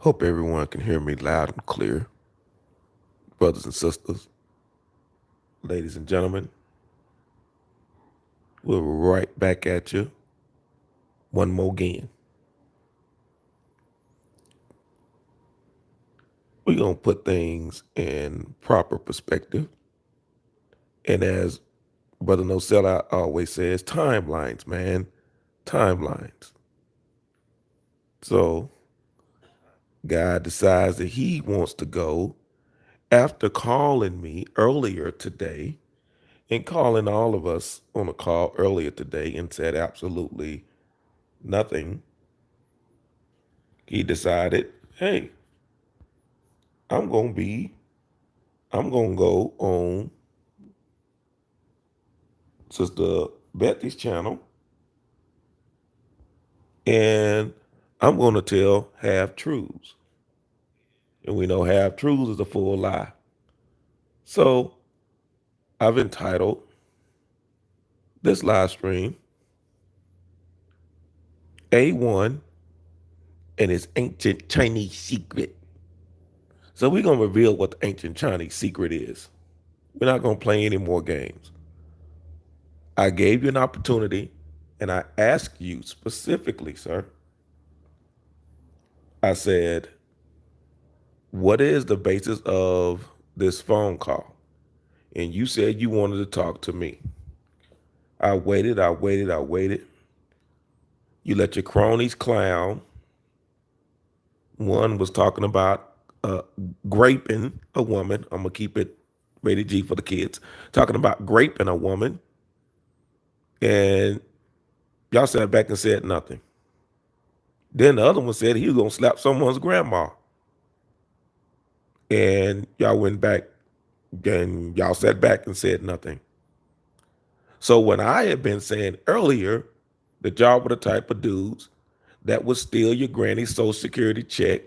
Hope everyone can hear me loud and clear. Brothers and sisters, ladies and gentlemen, we're right back at you one more again. We're going to put things in proper perspective. And as Brother No Sellout always says, timelines, man. Timelines. So God decides that he wants to go after calling me earlier today and calling all of us on a call earlier today and said absolutely nothing. He decided, hey, I'm going to be, I'm going to go on Sister Betty's channel and I'm going to tell half truths. And we know half truths is a full lie. So I've entitled this live stream A1 and its ancient Chinese secret. So we're going to reveal what the ancient Chinese secret is. We're not going to play any more games. I gave you an opportunity and I asked you specifically, sir. I said, what is the basis of this phone call? And you said you wanted to talk to me. I waited. You let your cronies clown. One was talking about graping a woman. I'm going to keep it rated G for the kids. Talking about graping a woman. And y'all sat back and said nothing. Then the other one said he was going to slap someone's grandma. And y'all went back and y'all sat back and said nothing. So when I had been saying earlier that y'all were the type of dudes that would steal your granny's social security check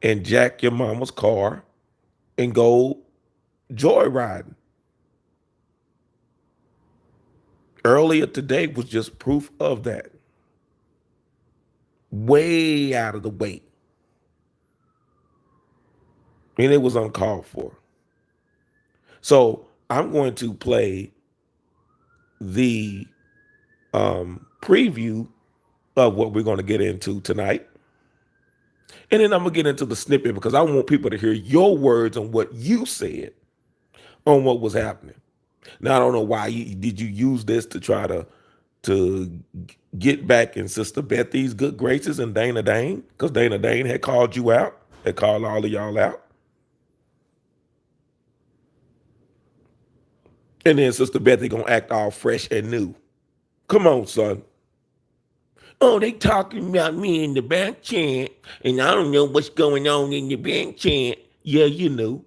and jack your mama's car and go joyriding. Earlier today was just proof of that. Way out of the way. And it was uncalled for. So I'm going to play the preview of what we're going to get into tonight. And then I'm going to get into the snippet because I want people to hear your words on what you said on what was happening. Now, I don't know why did you use this to try to get back in Sister Bethy's good graces and Dana Dane, because Dana Dane had called you out, had called all of y'all out. And then Sister Bethy gonna act all fresh and new. Come on, son. Oh, they talking about me in the back chat, and I don't know what's going on in the back chat. Yeah, you knew.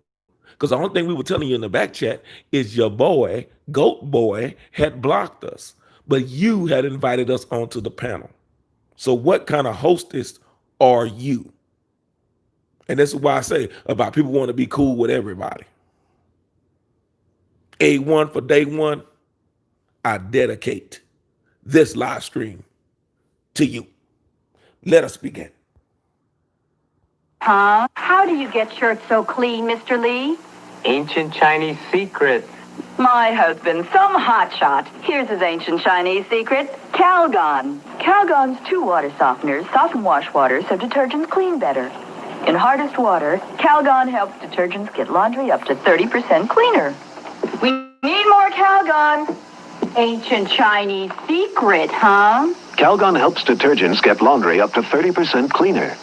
Because the only thing we were telling you in the back chat is your boy, Goat Boy, had blocked us. But you had invited us onto the panel. So what kind of hostess are you? And this is why I say about people want to be cool with everybody. A1 for day one, I dedicate this live stream to you. Let us begin. Huh? How do you get shirts so clean, Mr. Lee? Ancient Chinese secret. My husband, some hotshot. Here's his ancient Chinese secret, Calgon. Calgon's 2 water softeners soften wash water so detergents clean better. In hardest water, Calgon helps detergents get laundry up to 30% cleaner. We need more Calgon. Ancient Chinese secret, huh? Calgon helps detergents get laundry up to 30% cleaner.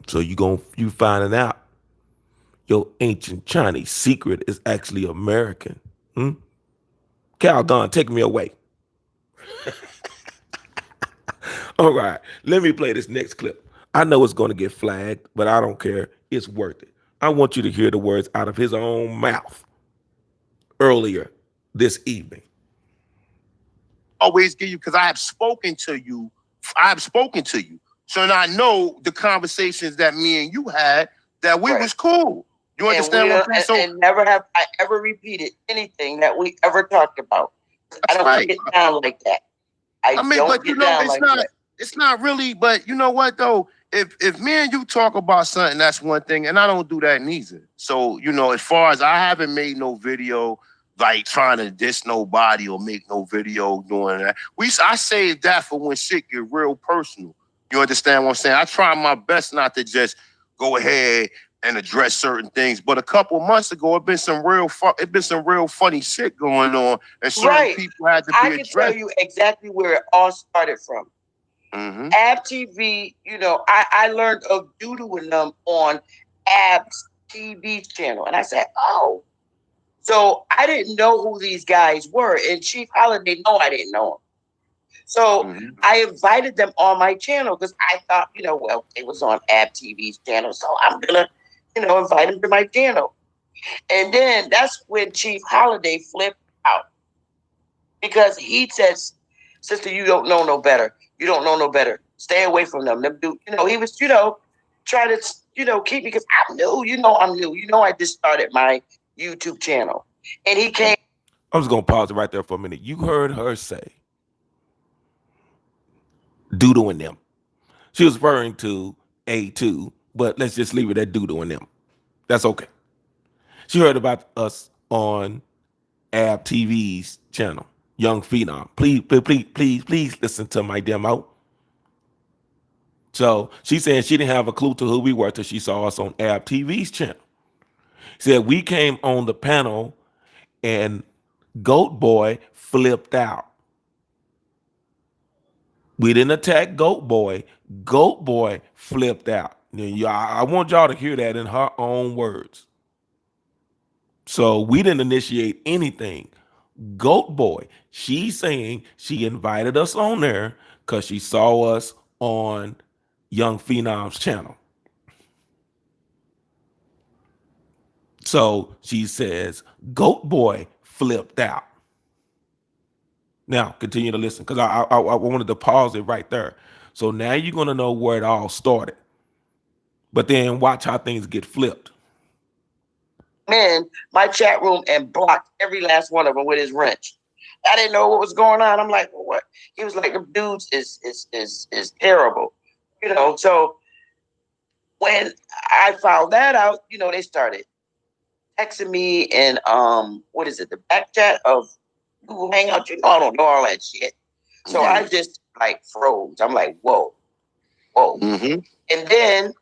So you finding out your ancient Chinese secret is actually American. Calgon, take me away. All right, let me play this next clip. I know it's going to get flagged, but I don't care. It's worth it. I want you to hear the words out of his own mouth earlier this evening. Always give you, because I have spoken to you. So now I know the conversations that me and you had, that we was cool. You understand what I'm saying? And never have I ever repeated anything that we ever talked about. I don't get down like that. I mean, don't get down like that. it's not really, but you know what though? If me and you talk about something, that's one thing, and I don't do that neither. So, as far as I haven't made no video like trying to diss nobody or make no video doing that. I save that for when shit get real personal. You understand what I'm saying? I try my best not to just go ahead and address certain things. But a couple months ago, it been some real funny shit going on, and certain people had to be addressed. I can tell you exactly where it all started from. Mm-hmm. Ab TV, I learned of doodling them on Ab's TV channel. And I said, oh. So I didn't know who these guys were. And Chief Holiday, no, I didn't know him. So I invited them on my channel because I thought, well, it was on Ab TV's channel. So I'm going to, invite them to my channel. And then that's when Chief Holiday flipped out. Because he says, sister, you don't know no better. You don't know no better. Stay away from them. Them dude, he was, trying to, keep me because I'm new. I'm new. I just started my YouTube channel. And he came. I'm just going to pause it right there for a minute. You heard her say, Doodle and them. She was referring to A2, but let's just leave it at Doodle and them. That's okay. She heard about us on Ab TV's channel, Young Phenom. Please listen to my demo. So she said she didn't have a clue to who we were till she saw us on Ab TV's channel. Said we came on the panel and Goat Boy flipped out. We didn't attack Goat Boy. Goat Boy flipped out. I want y'all to hear that in her own words. So we didn't initiate anything. Goat Boy, she's saying she invited us on there because she saw us on Young Phenom's channel. So she says, Goat Boy flipped out. Now, continue to listen because I wanted to pause it right there. So now you're going to know where it all started. But then watch how things get flipped. In my chat room and blocked every last one of them with his wrench. I didn't know what was going on. I'm like, well, what? He was like, the dudes is terrible. So when I found that out, they started texting me and what is it, the back chat of Google Hangout, I don't know all that shit. So I just like froze. I'm like, whoa. Mm-hmm. And then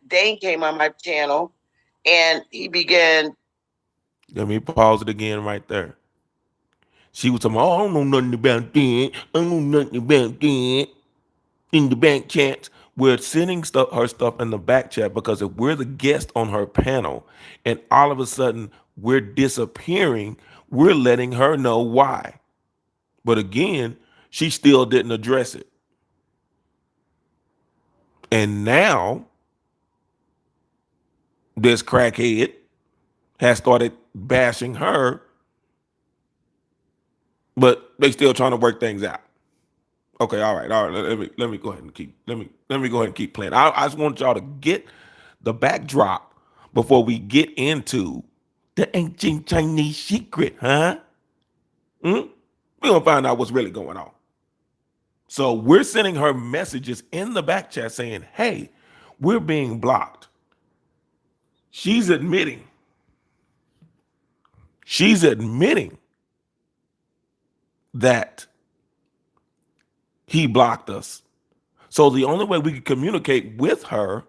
Dane came on my channel and he began. Let me pause it again right there. She was talking, I don't know nothing about that. I don't know nothing about that. In the back chat, we're sending her stuff in the back chat because if we're the guest on her panel and all of a sudden we're disappearing, we're letting her know why. But again, she still didn't address it. And now this crackhead has started bashing her, but they still trying to work things out. Okay, all right. Let me go ahead and keep playing. I just want y'all to get the backdrop before we get into the ancient Chinese secret, huh? We're gonna find out what's really going on. So we're sending her messages in the back chat saying, "Hey, we're being blocked." She's admitting that he blocked us. So the only way we can communicate with her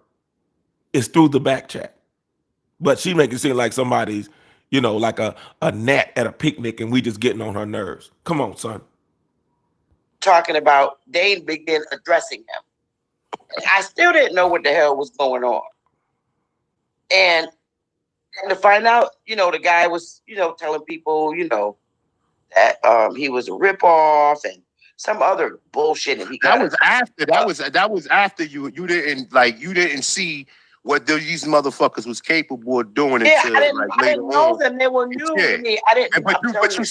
is through the back chat. But she make it seem like somebody's, like a gnat at a picnic and we just getting on her nerves. Come on, son. Talking about Dane began addressing him. I still didn't know what the hell was going on. And to find out, the guy was, telling people, that he was a ripoff and some other bullshit. And that was after you didn't see what these motherfuckers was capable of doing. Yeah, I didn't know them. They were new to me. I didn't. But you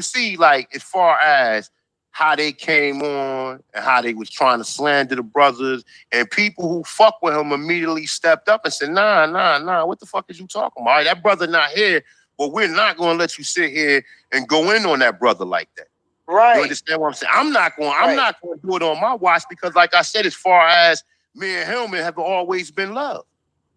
see, like as far as how they came on and how they was trying to slander the brothers, and people who fuck with him immediately stepped up and said, nah, what the fuck is you talking about? That brother not here, but we're not gonna let you sit here and go in on that brother like that. Right. You understand what I'm saying? I'm not going to do it on my watch because, like I said, as far as me and him have always been love.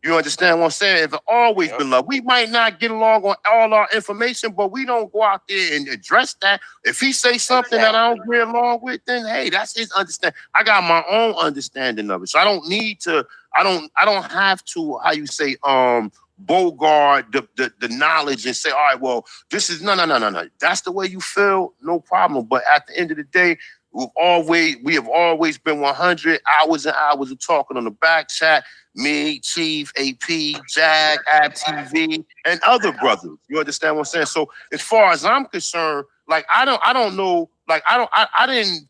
You understand what I'm saying? It's always been love. We might not get along on all our information, but we don't go out there and address that. If he say something that I don't agree along with, then hey, that's his understanding. I got my own understanding of it. So I don't need to, I don't have to, how you say, bogart the knowledge and say, all right, well, this is no. That's the way you feel, no problem. But at the end of the day, we have always been 100 hours and hours of talking on the back chat. Me, Chief, AP, Jag, Ab TV, and other brothers. You understand what I'm saying? So as far as I'm concerned, like I don't know, like I didn't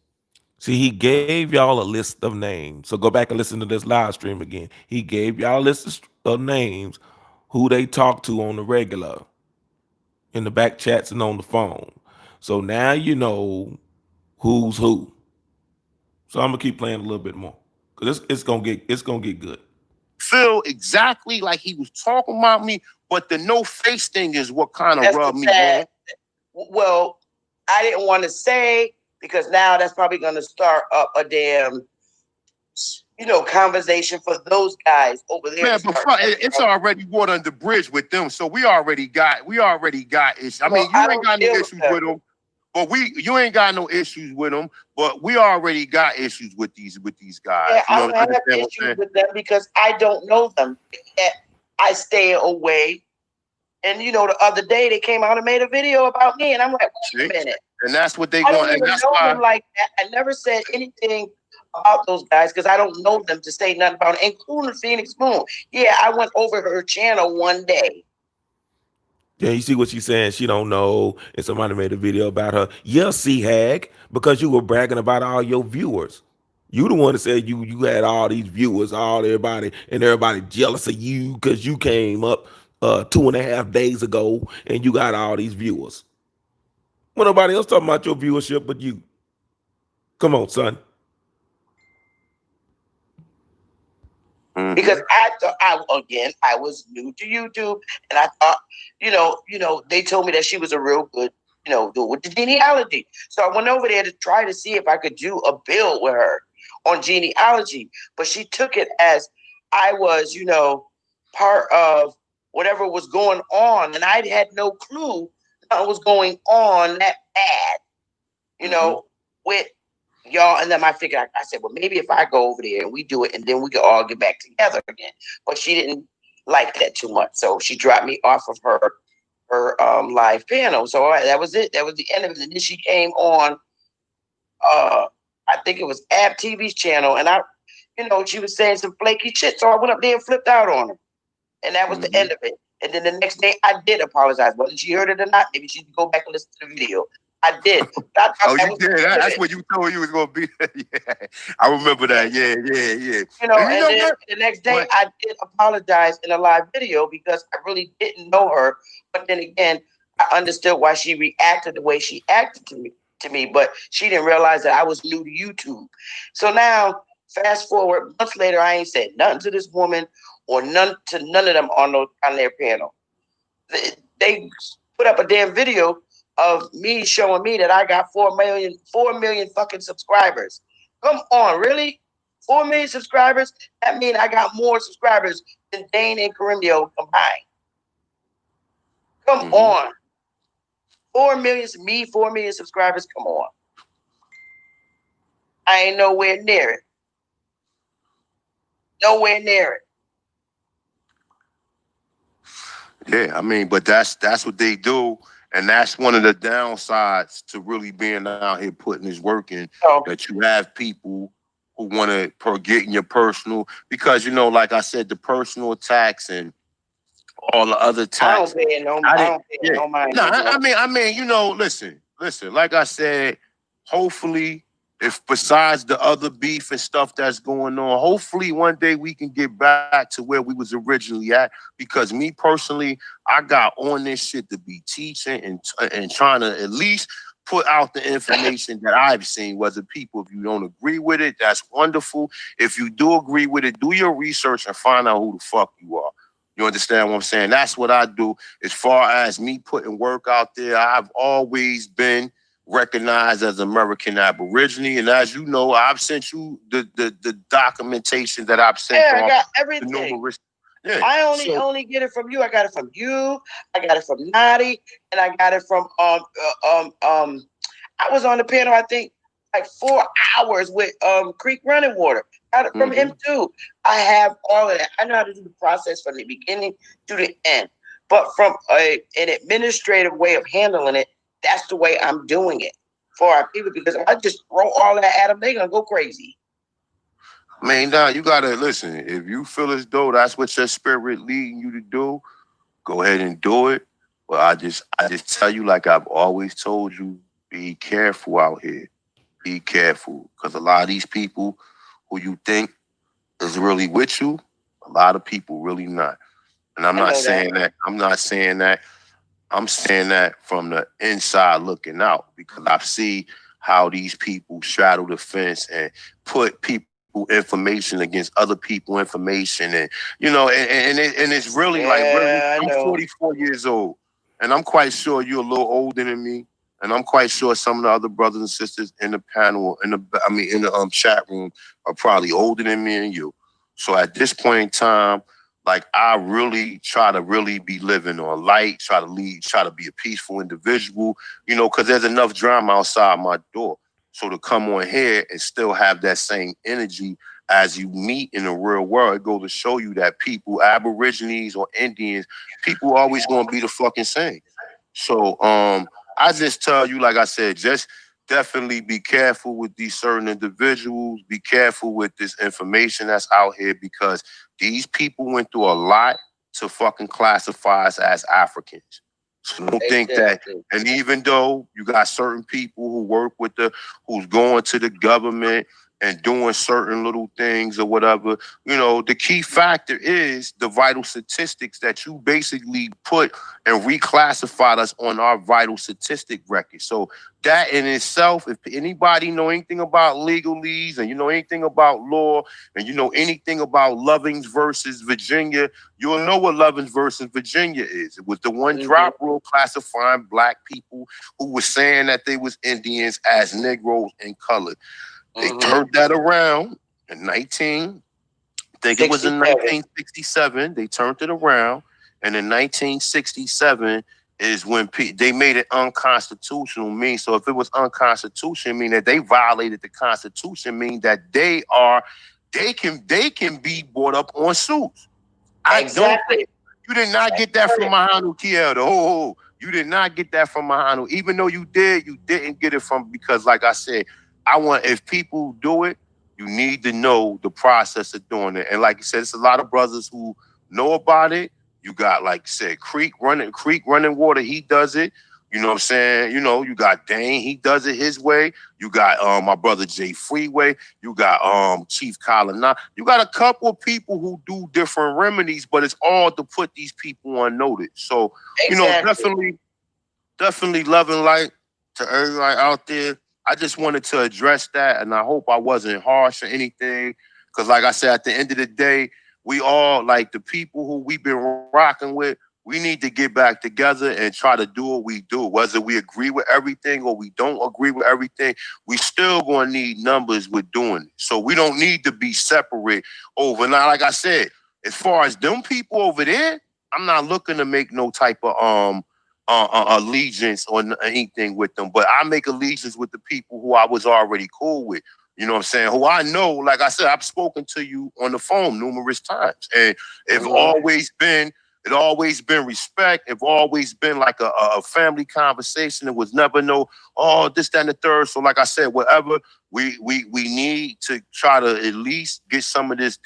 See, he gave y'all a list of names. So go back and listen to this live stream again. He gave y'all a list of names who they talk to on the regular, in the back chats and on the phone. So now you know who's who. So I'm gonna keep playing a little bit more because it's gonna get good. feel exactly like he was talking about me, but the no face thing is what kind of rubbed me wrong. Well, I didn't want to say because now that's probably going to start up a damn, conversation for those guys over there. Man, but it's already water under the bridge with them, so we already got issues. I mean, you ain't got no issues with them, but you ain't got no issues with them, but we already got issues with these guys. Yeah, I have issues with them because I don't know them. I stay away. And the other day they came out and made a video about me, and I'm like, wait a minute. And that's what they I don't going. even know them like that. I never said anything about those guys because I don't know them to say nothing about it, including Phoenix Moon. Yeah, I went over her channel one day. Yeah, you see what she's saying? She don't know, and somebody made a video about her. Yeah, C-Hag, because you were bragging about all your viewers. You the one that said you had all these viewers, everybody jealous of you because you came up 2.5 days ago and you got all these viewers. Well, nobody else talking about your viewership but you. Come on, son. Because I thought I was new to YouTube, and I thought, they told me that she was a real good, with the genealogy. So I went over there to try to see if I could do a build with her on genealogy, but she took it as I was, part of whatever was going on, and I had no clue what was going on that bad, with y'all. And then I figured, I said, well, maybe if I go over there and we do it, and then we can all get back together again. But she didn't like that too much, so she dropped me off of her live panel. So that was it. That was the end of it. And then she came on, I think it was Ab TV's channel, and she was saying some flaky shit. So I went up there and flipped out on her, and that was the end of it. And then the next day, I did apologize. Whether she heard it or not, maybe she could go back and listen to the video. I did. You did. That's what you told you was going to be. Yeah, I remember that. Yeah. Then the next day, I did apologize in a live video because I really didn't know her. But then again, I understood why she reacted the way she acted to me, but she didn't realize that I was new to YouTube. So now, fast forward, months later, I ain't said nothing to this woman or none of them on their panel. They put up a damn video of me showing me that I got 4 million fucking subscribers. Come on, really? 4 million subscribers? That means I got more subscribers than Dane and Carimbio combined. Come on. 4 million, 4 million subscribers? Come on. I ain't nowhere near it. Nowhere near it. Yeah, I mean, but that's what they do. And that's one of the downsides to really being out here putting this work in, that you have people who want to get in your personal, because, like I said, the personal attacks and all the other attacks. I don't pay no mind. No, I mean, listen, like I said, hopefully, if besides the other beef and stuff that's going on, hopefully one day we can get back to where we was originally at. Because me personally, I got on this shit to be teaching and trying to at least put out the information that I've seen. Whether people, if you don't agree with it, that's wonderful. If you do agree with it, do your research and find out who the fuck you are. You understand what I'm saying? That's what I do. As far as me putting work out there, I've always been recognized as American Aborigine. And as you know, I've sent you the documentation that I've sent Yeah, I off got to everything. numerous. Yeah. I only get it from you. I got it from you. I got it from Nadi, and I got it from I was on the panel, I think, like 4 hours with Creek Running Water. Got it from him too. I have all of that. I know how to do the process from the beginning to the end. But from an administrative way of handling it, that's the way I'm doing it for our people. Because I just throw all that at them, they're gonna go crazy. Man, now you gotta listen. If you feel as though that's what your spirit leading you to do, go ahead and do it. But I just tell you, like I've always told you, be careful out here. Be careful, because a lot of these people who you think is really with you, a lot of people really not. And I'm not saying that. I'm not saying that. I'm saying that from the inside looking out, because I see how these people straddle the fence and put people information against other people information, and and it's really I'm 44 years old, and I'm quite sure you're a little older than me, and I'm quite sure some of the other brothers and sisters in the panel, in the chat room, are probably older than me and you. So at this point in time, like, I really try to really be living on light, try to be a peaceful individual, because there's enough drama outside my door. So to come on here and still have that same energy as you meet in the real world, it goes to show you that people, Aborigines or Indians, people are always going to be the fucking same. So I just tell you, like I said, just definitely be careful with these certain individuals. Be careful with this information that's out here, because these people went through a lot to fucking classify us as Africans. So don't think that, and even though you got certain people who work with who's going to the government and doing certain little things or whatever, the key factor is the vital statistics that you basically put and reclassified us on our vital statistic record. So that in itself, if anybody know anything about legalese, and you know anything about law, and you know anything about Lovings versus Virginia, you'll know what Lovings versus Virginia is. It was the one drop rule classifying black people who was saying that they was Indians as Negroes and colored. They turned that around in 1967. They turned it around, and in 1967 is when they made it unconstitutional. So if it was unconstitutional, mean that they violated the Constitution, mean that they can be brought up on suits. You did not get that from Mahanu Kiel. Oh, you did not get that from Mahanu. Even though you didn't get it from, because like I said, if people do it, you need to know the process of doing it. And like you said, it's a lot of brothers who know about it. You got, like I said, Creek running water. He does it. You know what I'm saying? You got Dane. He does it his way. You got my brother Jay Freeway. You got Chief Colin. You got a couple of people who do different remedies, but it's all to put these people on notice. So, definitely love and light to everybody out there. I just wanted to address that, and I hope I wasn't harsh or anything, because like I said, at the end of the day, we all, like the people who we've been rocking with, we need to get back together and try to do what we do. Whether we agree with everything or we don't agree with everything, we still going to need numbers with doing it. So we don't need to be separate over. Now, like I said, as far as them people over there, I'm not looking to make no type of allegiance or anything with them, but I make allegiance with the people who I was already cool with. You know what I'm saying? Who I know, like I said, I've spoken to you on the phone numerous times, and it's always been respect. It's always been like a family conversation. It was never no, this, that, and the third. So like I said, whatever we need to try to at least get some of this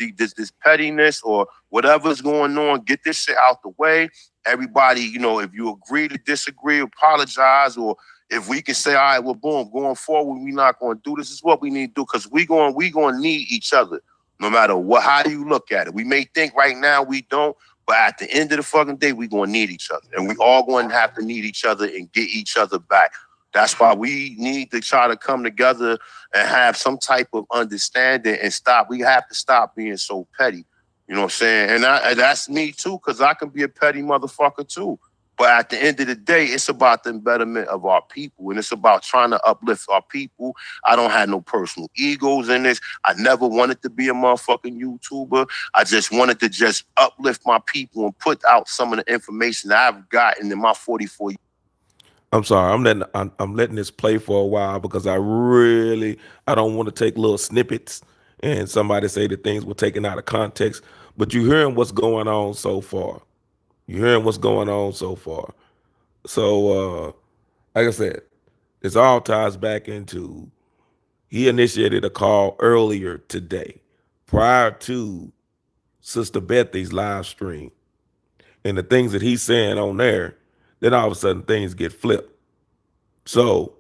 pettiness or whatever's going on, get this shit out the way. Everybody, if you agree to disagree, apologize, or if we can say, all right, well, boom, going forward, we're not going to do this. This is what we need to do, because we going to need each other, no matter how you look at it. We may think right now we don't, but at the end of the fucking day, we're going to need each other, and we all going to have to need each other and get each other back. That's why we need to try to come together and have some type of understanding and stop. We have to stop being so petty. You know what I'm saying? And that's me too, because I can be a petty motherfucker too. But at the end of the day, it's about the betterment of our people, and it's about trying to uplift our people. I don't have no personal egos in this. I never wanted to be a motherfucking YouTuber. I just wanted to just uplift my people and put out some of the information that I've gotten in my 44 years. I'm sorry. I'm letting this play for a while because I don't want to take little snippets and somebody say that things were taken out of context. But you're hearing what's going on so far. You're hearing what's going on so far. So like I said, this all ties back into he initiated a call earlier today, prior to Sister Bethy's live stream. And the things that he's saying on there, then all of a sudden things get flipped. So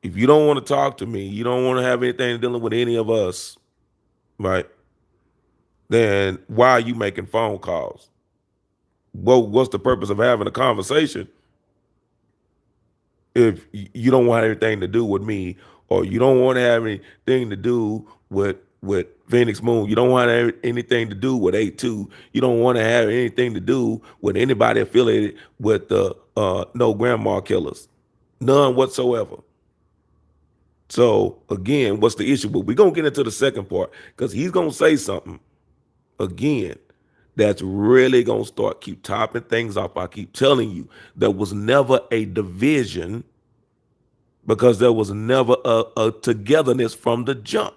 if you don't want to talk to me, you don't want to have anything dealing with any of us, right? Then why are you making phone calls? Well, what's the purpose of having a conversation if you don't want anything to do with me, or you don't want to have anything to do with Phoenix Moon? You don't want to have anything to do with A2. You don't want to have anything to do with anybody affiliated with the No Grandma Killers. None whatsoever. So again, what's the issue? But we're gonna get into the second part because he's gonna say something again that's really gonna keep topping things off. I keep telling you, there was never a division because there was never a togetherness from the jump.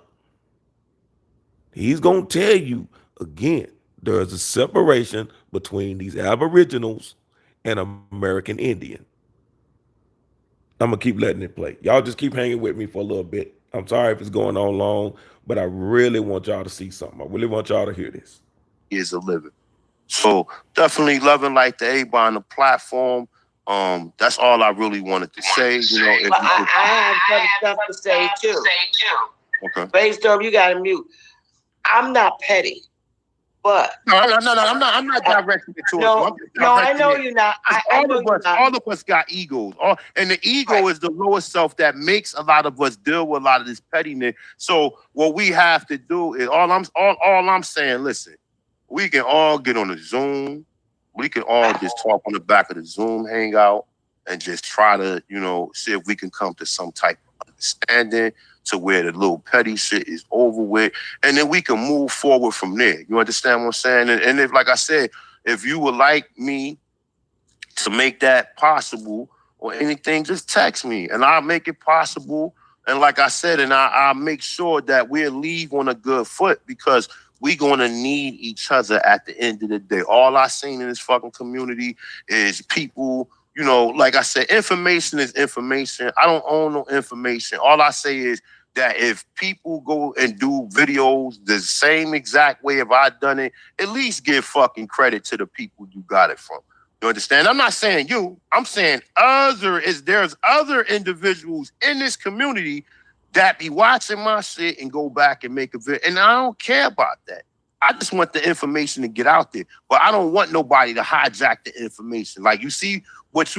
He's gonna tell you again, there is a separation between these Aboriginals and American Indian. I'm gonna keep letting it play. Y'all just keep hanging with me for a little bit. I'm sorry if it's going on long, but I really want y'all to see something. I really want y'all to hear this. Years of living. So definitely loving like the A on the platform. That's all I really wanted to say. You know, if I have some stuff to say too. Okay. Brainstorm, you gotta mute. I'm not petty, but No, I'm not directing it towards you. No, I know you're not. All of us got egos. And the ego is the lower self that makes a lot of us deal with a lot of this pettiness. So what we have to do is all I'm saying, listen, we can all get on the Zoom. We can all just talk on the back of the Zoom hangout and just try to, you know, see if we can come to some type of understanding to where the little petty shit is over with. And then we can move forward from there. You understand what I'm saying? And if, like I said, if you would like me to make that possible or anything, just text me and I'll make it possible. And like I said, and I'll make sure that we'll leave on a good foot because we're going to need each other at the end of the day. All I seen in this fucking community is people, you know, like I said, information is information. I don't own no information. All I say is that if people go and do videos the same exact way if I done it, at least give fucking credit to the people you got it from. You understand? I'm not saying you. I'm saying there's other individuals in this community that be watching my shit and go back and make a video. And I don't care about that. I just want the information to get out there. But I don't want nobody to hijack the information. Like you see what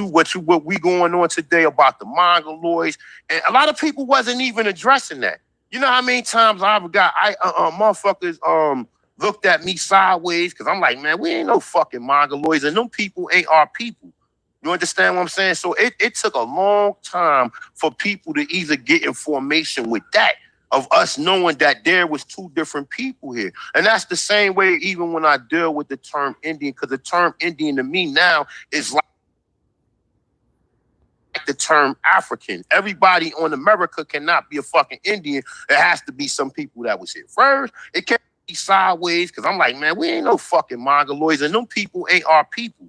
we going on today about the Mongoloids. And a lot of people wasn't even addressing that. You know how many times I've got motherfuckers looked at me sideways because I'm like, man, we ain't no fucking Mongoloids, and them people ain't our people. You understand what I'm saying? So it took a long time for people to either get information with that, of us knowing that there was two different people here. And that's the same way even when I deal with the term Indian, because the term Indian to me now is like the term African. Everybody on America cannot be a fucking Indian. There has to be some people that was here first. It can't be sideways because I'm like, man, we ain't no fucking Mongoloids, and them people ain't our people.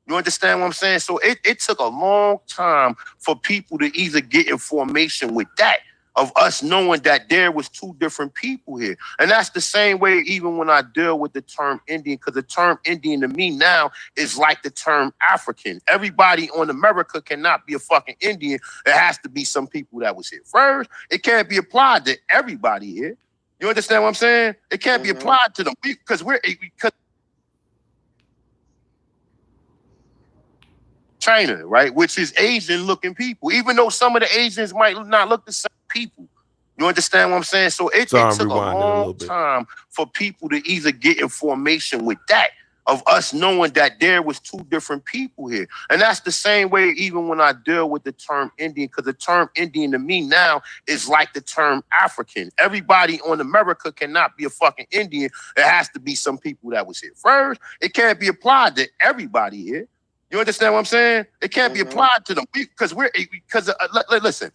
You understand what I'm saying? So it took a long time for people to either get information with that, of us knowing that there was two different people here. And that's the same way even when I deal with the term Indian, because the term Indian to me now is like the term African. Everybody on America cannot be a fucking Indian. There has to be some people that was here first. It can't be applied to everybody here. You understand what I'm saying? It can't be applied to them because because China, right? Which is Asian looking people, even though some of the Asians might not look the same people. You understand what I'm saying? So it took a long time for people to either get information with that, of us knowing that there was two different people here. And that's the same way even when I deal with the term Indian, because the term Indian to me now is like the term African. Everybody on America cannot be a fucking Indian. It has to be some people that was here first. It can't be applied to everybody here. You understand what I'm saying? It can't be applied to them because listen,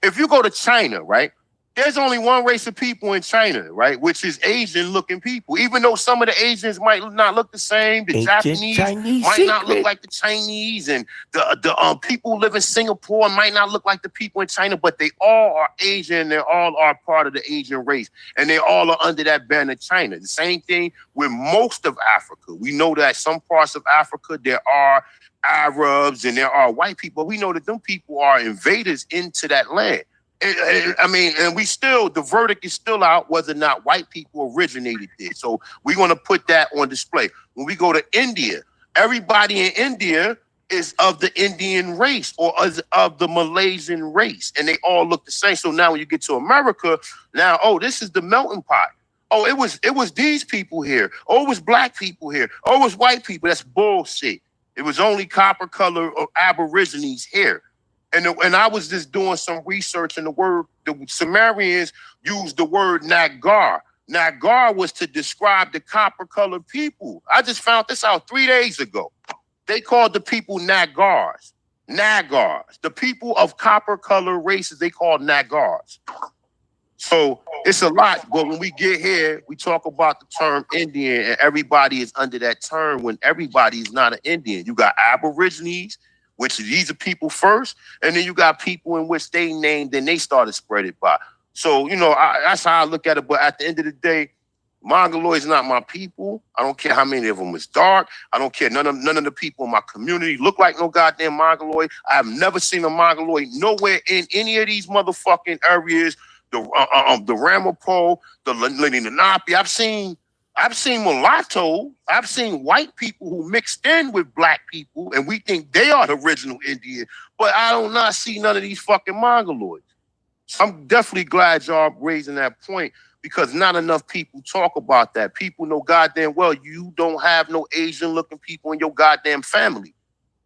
if you go to China, right? There's only one race of people in China, right? Which is Asian-looking people. Even though some of the Asians might not look the same, the Japanese might not look like the Chinese, and the people who live in Singapore might not look like the people in China, but they all are Asian. They all are part of the Asian race, and they all are under that banner China. The same thing with most of Africa. We know that some parts of Africa there are Arabs and there are white people. We know that them people are invaders into that land. And we still, the verdict is still out whether or not white people originated there. So we're going to put that on display. When we go to India, everybody in India is of the Indian race or of the Malaysian race, and they all look the same. So now when you get to America, now, oh, this is the melting pot. Oh, it was these people here. Oh, it was black people here. Oh, it was white people. That's bullshit. It was only copper color or Aborigines here. And I was just doing some research, and the Sumerians used the word Nagar. Nagar was to describe the copper-colored people. I just found this out 3 days ago. They called the people Nagars. Nagars. The people of copper-colored races, they called Nagars. So it's a lot, but when we get here, we talk about the term Indian, and everybody is under that term when everybody is not an Indian. You got Aborigines, which these are people first, and then you got people in which they named and they started spread it by. So, that's how I look at it. But at the end of the day, Mongoloid is not my people. I don't care how many of them is dark. I don't care. None of the people in my community look like no goddamn Mongoloid. I have never seen a Mongoloid nowhere in any of these motherfucking areas. The Ramapo, the Lenape. I've seen mulatto. I've seen white people who mixed in with black people, and we think they are the original Indian. But I do not see none of these fucking Mongoloids. So I'm definitely glad y'all raising that point because not enough people talk about that. People know goddamn well you don't have no Asian-looking people in your goddamn family.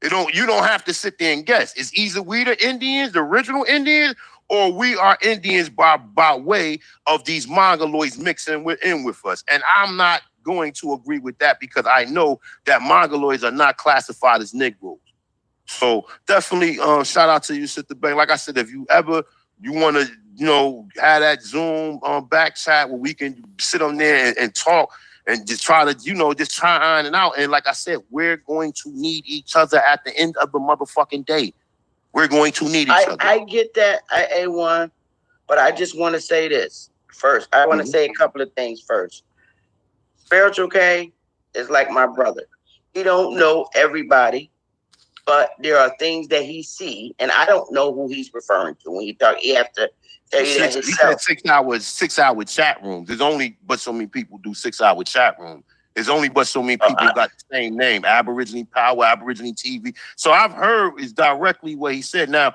You don't have to sit there and guess. It's either we the Indians, the original Indians, or we are Indians by way of these Mongoloids mixing in with us. And I'm not going to agree with that because I know that Mongoloids are not classified as Negroes. So definitely shout out to you, Sister Bang. Like I said, if you want to, have that Zoom back chat where we can sit on there and talk and just try to, just try to iron it out. And like I said, we're going to need each other at the end of the motherfucking day. We're going to need each other. I get that, A1, but I just want to say this first. I want to say a couple of things first. Spiritual K is like my brother. He don't know everybody, but there are things that he see, and I don't know who he's referring to. When he talk, he have to tell you that himself. He said 6 hour chat rooms. There's only but so many people do 6 hour chat rooms. There's only but so many people got the same name, Aborigine Power, Aborigine TV. So I've heard is directly what he said. Now,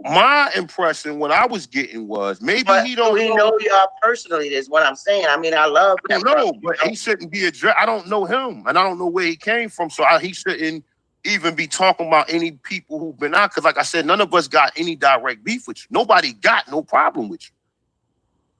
my impression, what I was getting was maybe he don't know y'all personally, is what I'm saying. I mean, I love him. No, but he shouldn't be addressed. I don't know him, and I don't know where he came from, so he shouldn't even be talking about any people who've been out. Because like I said, none of us got any direct beef with you. Nobody got no problem with you.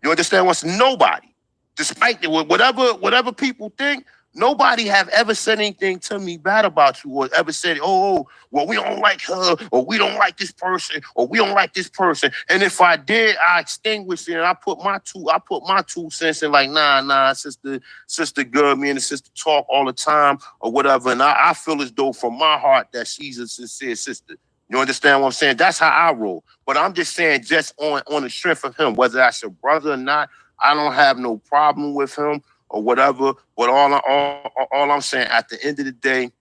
You understand what's nobody? Despite whatever people think, nobody have ever said anything to me bad about you or ever said, well, we don't like her or we don't like this person or we don't like this person. And if I did, I extinguished it and I put my 2 cents in like, nah, sister good, me and the sister talk all the time or whatever. And I feel as though from my heart that she's a sincere sister. You understand what I'm saying? That's how I roll. But I'm just saying just on the strength of him, whether that's your brother or not, I don't have no problem with him or whatever. But all I'm saying, at the end of the day,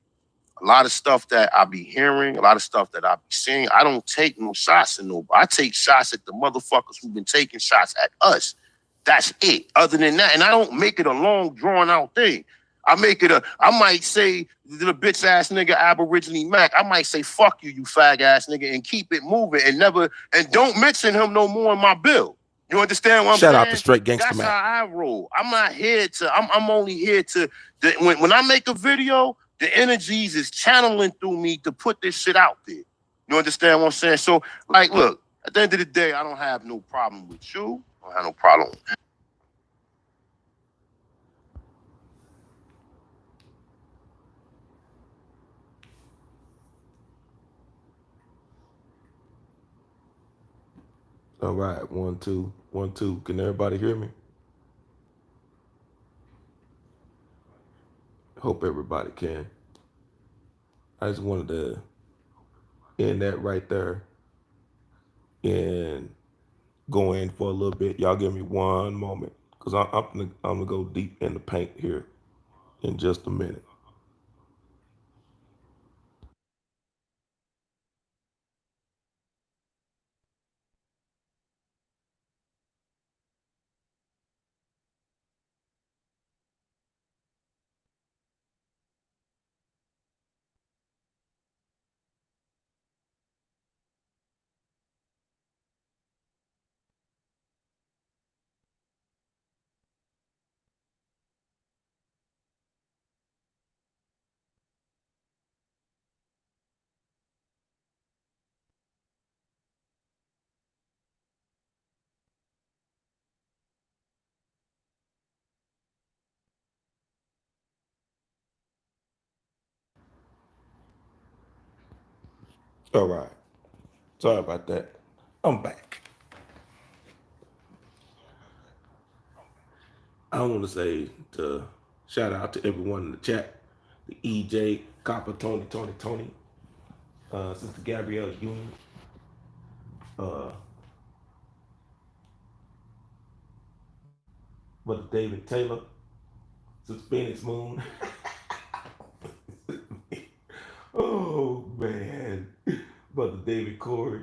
a lot of stuff that I be hearing, a lot of stuff that I be seeing, I don't take no shots at nobody. I take shots at the motherfuckers who've been taking shots at us. That's it. Other than that, and I don't make it a long, drawn-out thing. I might say the bitch ass nigga Aboriginal Mac. I might say fuck you, you fag ass nigga, and keep it moving and don't mention him no more in my bill. You understand what I'm Shout out to saying? Straight Gangsta That's how Mac. I roll. I'm not here to. I'm only here to. When I make a video, the energies is channeling through me to put this shit out there. You understand what I'm saying? So, like, look. At the end of the day, I don't have no problem with you. I don't have no problem. All right, 1, 2, 1, 2. Can everybody hear me? Hope everybody can. I just wanted to end that right there and go in for a little bit. Y'all give me one moment because I'm gonna go deep in the paint here in just a minute. All right. Sorry about that. I'm back. I want to say to shout out to everyone in the chat, the EJ, Copper, Tony, Sister Gabrielle Union, uh, Brother David Taylor, Sister Phoenix Moon. Oh man, Brother David Corey,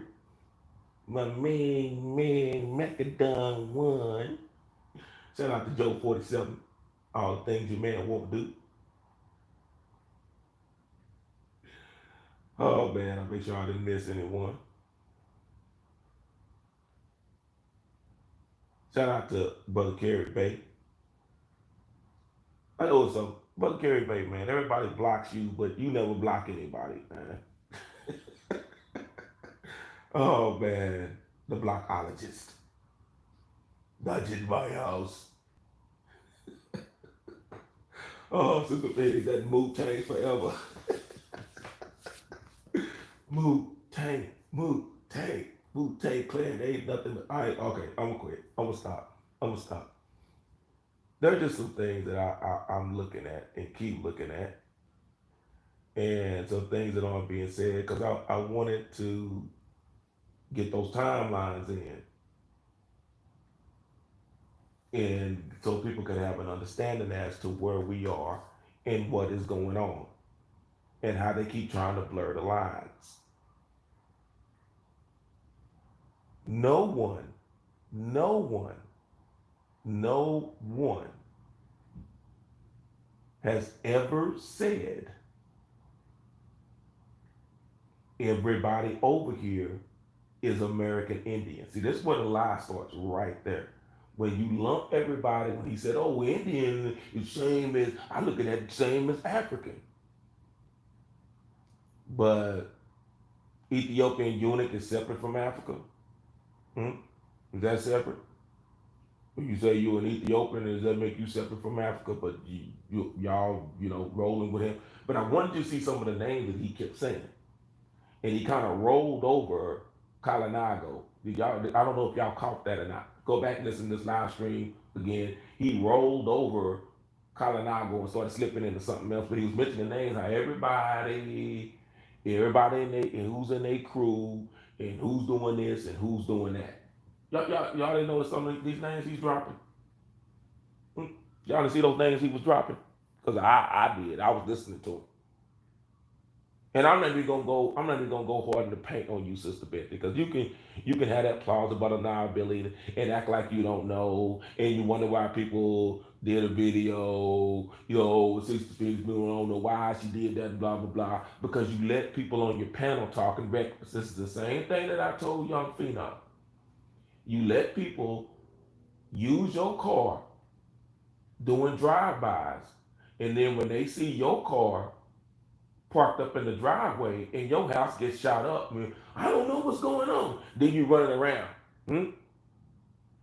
my man, Macadon one. Shout out to Joe 47. All the things your man won't do. Oh man, I make sure I didn't miss anyone. Shout out to Brother Kerry Bay. I know some Brother Kerry Bay, man. Everybody blocks you, but you never block anybody, man. Oh man, the blockologist. Dodging my house. Oh, Sister Phoenix, that move change forever. Move, tank, move, tank, move, tank, clan. There ain't nothing. All right, okay, I'm gonna quit. I'm gonna stop. I'm gonna stop. There are just some things that I'm looking at and keep looking at, and some things that aren't being said because I wanted to get those timelines and so people can have an understanding as to where we are and what is going on and how they keep trying to blur the lines. No one, no one, no one has ever said everybody over here is American Indian. See, this is where the lie starts right there. When you lump everybody, when he said, oh, Indian is same as, I look at that same as African. But Ethiopian eunuch is separate from Africa. Hmm? Is that separate? When you say you're an Ethiopian, does that make you separate from Africa? But y'all, rolling with him. But I wanted you to see some of the names that he kept saying. And he kind of rolled over Kalinago. I don't know if y'all caught that or not. Go back and listen to this live stream again. He rolled over Kalinago and started slipping into something else. But he was mentioning names, how everybody and who's in their crew, and who's doing this and who's doing that. Y'all didn't notice some of these names he's dropping? Hmm? Y'all didn't see those names he was dropping? Because I did. I was listening to him. And I'm not even gonna go. I'm not even gonna go hard in the paint on you, Sister Betty, because you can have that plausible deniability and act like you don't know, and you wonder why people did a video. Sister Betty, we don't know why she did that, blah blah blah, because you let people on your panel talk and breakfast. This is the same thing that I told Young Phenom. You let people use your car doing drive-bys, and then when they see your car parked up in the driveway and your house gets shot up, I don't know what's going on. Then you running around,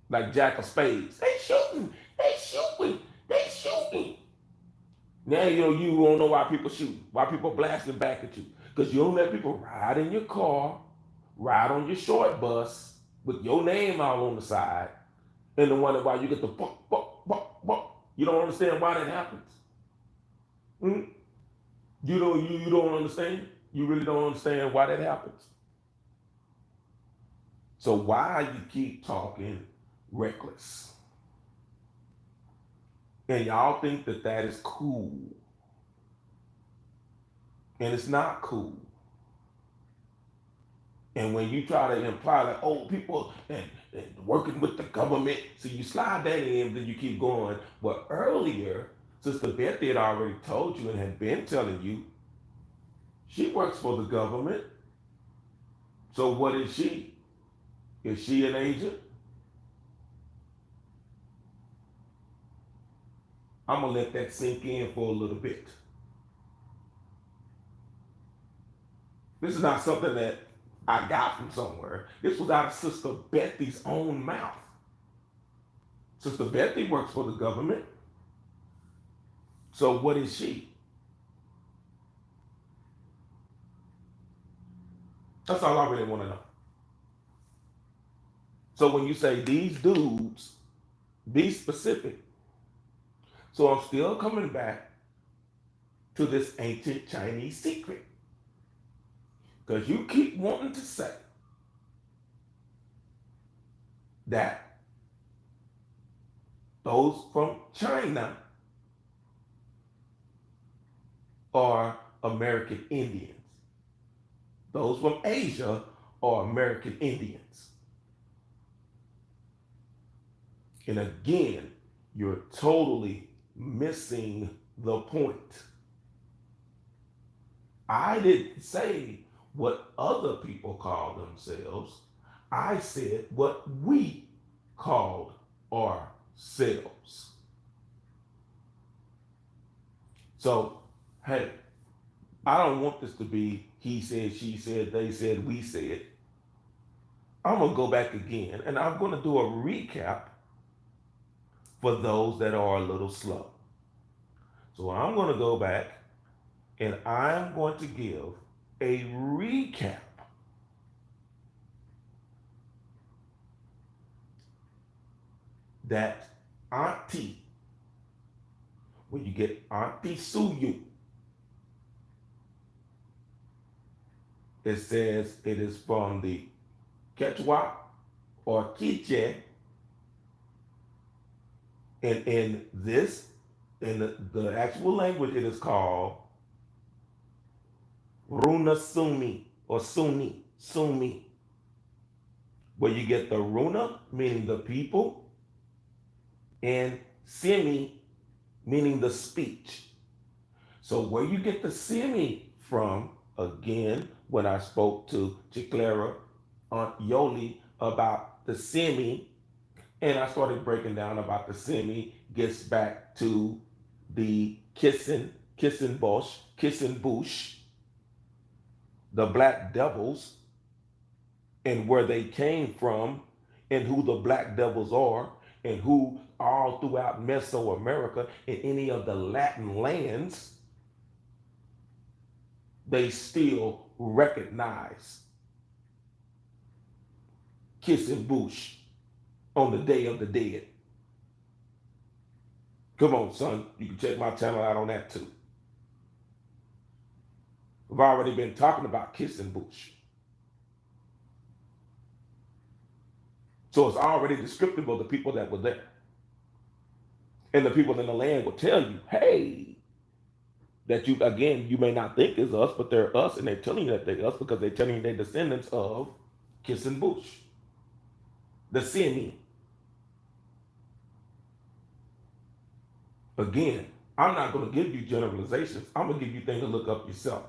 like Jack of Spades. They shooting, they shooting, they shooting. Now you don't know why people shooting, why people blasting back at you, because you don't let people ride in your car, ride on your short bus with your name all on the side, and then wonder why you get the buck, buck, buck, buck. You don't understand why that happens. You don't understand. You really don't understand why that happens. So why you keep talking reckless? And y'all think that that is cool. And it's not cool. And when you try to imply like, oh, people and working with the government, so you slide that in, then you keep going. But earlier, Sister Betty had already told you and had been telling you, she works for the government. So what is she? Is she an agent? I'm gonna let that sink in for a little bit. This is not something that I got from somewhere. This was out of Sister Betty's own mouth. Sister Betty works for the government. So what is she? That's all I really want to know. So when you say these dudes, be specific. So I'm still coming back to this ancient Chinese secret. Because you keep wanting to say that those from China are American Indians. Those from Asia are American Indians. And again, you're totally missing the point. I didn't say what other people call themselves. I said what we called ourselves. So, hey, I don't want this to be he said, she said, they said, we said. I'm going to go back again and I'm going to do a recap for those that are a little slow. So I'm going to go back and I'm going to give a recap that Auntie, when you get Auntie Suyu, it says it is from the Quechua or Quiche, and in the actual language, it is called Runa Sumi or Sumi, where you get the Runa, meaning the people, and Simi, meaning the speech. So where you get the Simi from, again, when I spoke to Chiclera, Aunt Yoli, about the Simi, and I started breaking down about the Simi, gets back to the kissing bush, the Black Devils, and where they came from, and who the Black Devils are, and who all throughout Mesoamerica and any of the Latin lands, they still recognize kissing bush on the Day of the Dead. Come on, son. You can check my channel out on that too. We've already been talking about kissing bush. So it's already descriptive of the people that were there. And the people in the land will tell you, hey, that you may not think is us, but they're us, and they're telling you that they're us because they're telling you they're descendants of kissing bush. The Simi. Again, I'm not going to give you generalizations. I'm going to give you things to look up yourself.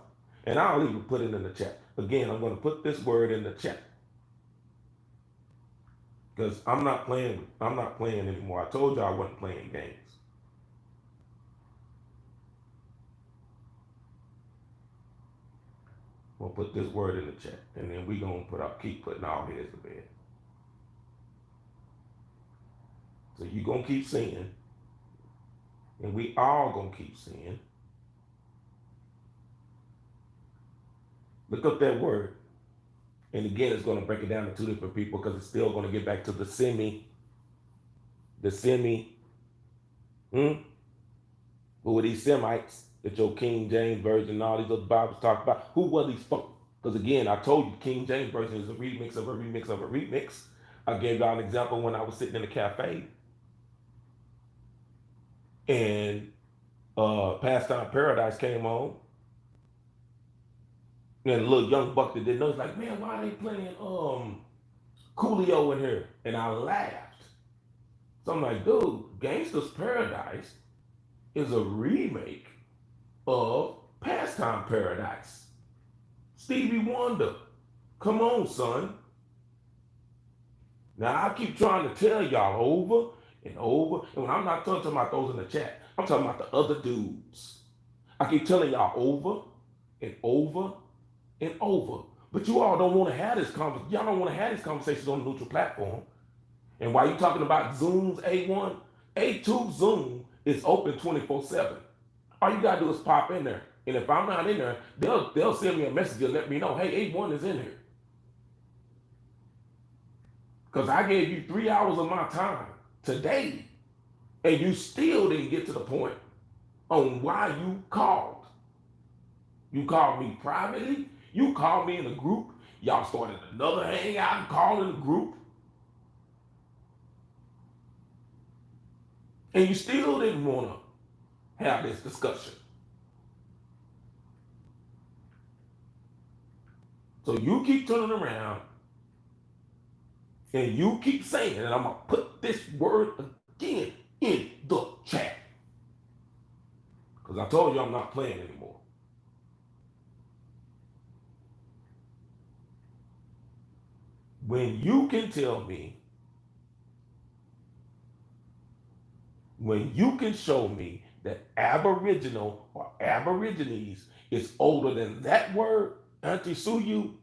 And I'll even put it in the chat. Again, I'm going to put this word in the chat. Because I'm not playing anymore. I told you I wasn't playing games. We'll put this word in the chat, and then we gonna keep putting our heads to bed. So you gonna keep seeing, and we all gonna keep seeing. Look up that word, and again, it's gonna break it down to two different people because it's still gonna get back to the semi. Who are these Semites that your King James Version and all these other Bibles talk about? Who were these folks? Because again, I told you King James Version is a remix of a remix of a remix. I gave y'all an example when I was sitting in a cafe and Pastime Paradise came on. And a little young buck that didn't know, was like, man, why are they playing Coolio in here? And I laughed. So I'm like, dude, Gangsta's Paradise is a remake of Pastime Paradise. Stevie Wonder. Come on, son. Now, I keep trying to tell y'all over and over. And when I'm not talking about those in the chat, I'm talking about the other dudes. I keep telling y'all over and over and over. But you all don't want to have this conversation. Y'all don't want to have these conversations on a neutral platform. And while you talking about Zoom's A1, A2 Zoom is open 24/7. All you gotta do is pop in there. And if I'm not in there, they'll send me a message and let me know, hey, A1 is in here. Because I gave you 3 hours of my time today, and you still didn't get to the point on why you called. You called me privately, you called me in a group, y'all started another hangout and calling the group, and you still didn't want to have this discussion. So you keep turning around and you keep saying, and I'm going to put this word again in the chat. Because I told you I'm not playing anymore. When you can tell me, when you can show me that Aboriginal or Aborigines is older than that word, Auntie Suyu,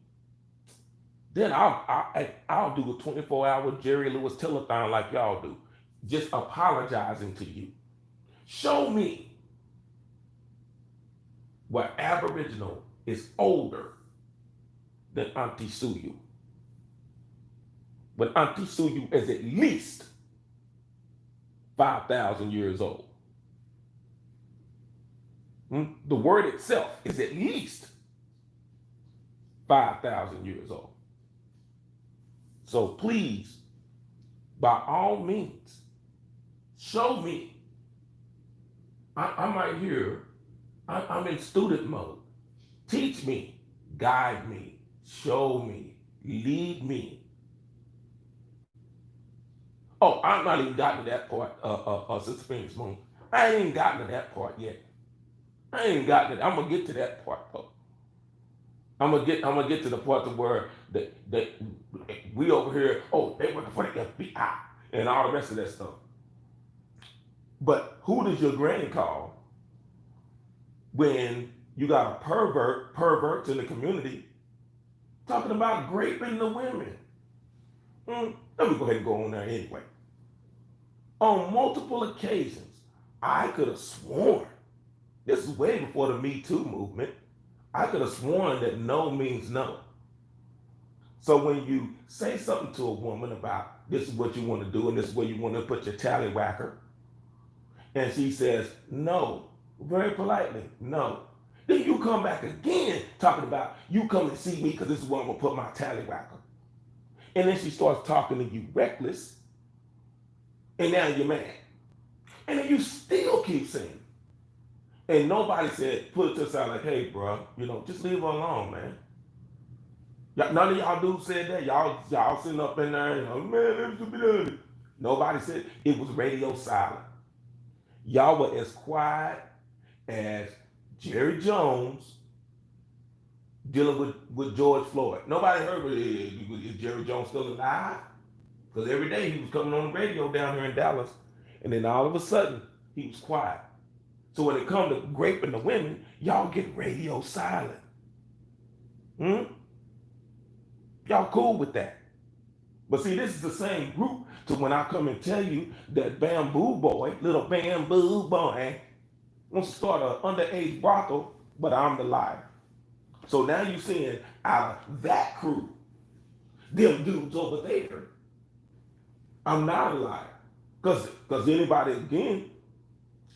then I'll do a 24-hour Jerry Lewis telethon like y'all do, just apologizing to you. Show me where Aboriginal is older than Auntie Suyu. But Auntie Suyu is at least 5,000 years old. The word itself is at least 5,000 years old. So please, by all means, show me. I'm right here. I'm in student mode. Teach me, guide me, show me, lead me. Oh, I'm not even gotten to that part, Sister Phoenix Moon. I ain't even gotten to that part yet. I ain't gotten it. I'm gonna get to that part though. I'm gonna get to the part to where that we over here, oh, they working for the FBI and all the rest of that stuff. But who does your granny call when you got a perverts in the community talking about raping the women? Let me go ahead and go on there anyway. On multiple occasions, I could have sworn, this is way before the Me Too movement, I could have sworn that no means no. So when you say something to a woman about this is what you want to do and this is where you want to put your tallywhacker, and she says no, very politely, no. Then you come back again talking about you come and see me because this is where I'm gonna put my tallywhacker. And then she starts talking to you reckless, and now you're mad. And then you still keep saying, and nobody said, put it to the side like, hey, bro, just leave her alone, man. None of y'all dudes said that. Y'all sitting up in there, man, let me do it. Nobody said it was radio silent. Y'all were as quiet as Jerry Jones dealing with George Floyd. Nobody heard, is Jerry Jones still alive? Because every day he was coming on the radio down here in Dallas, and then all of a sudden he was quiet. So when it comes to raping the women, y'all get radio silent. Y'all cool with that. But see, this is the same group to when I come and tell you that bamboo boy, little bamboo boy, wants to start an underage brothel, but I'm the liar. So now you're seeing out of that crew, them dudes over there, I'm not a liar. Because anybody, again,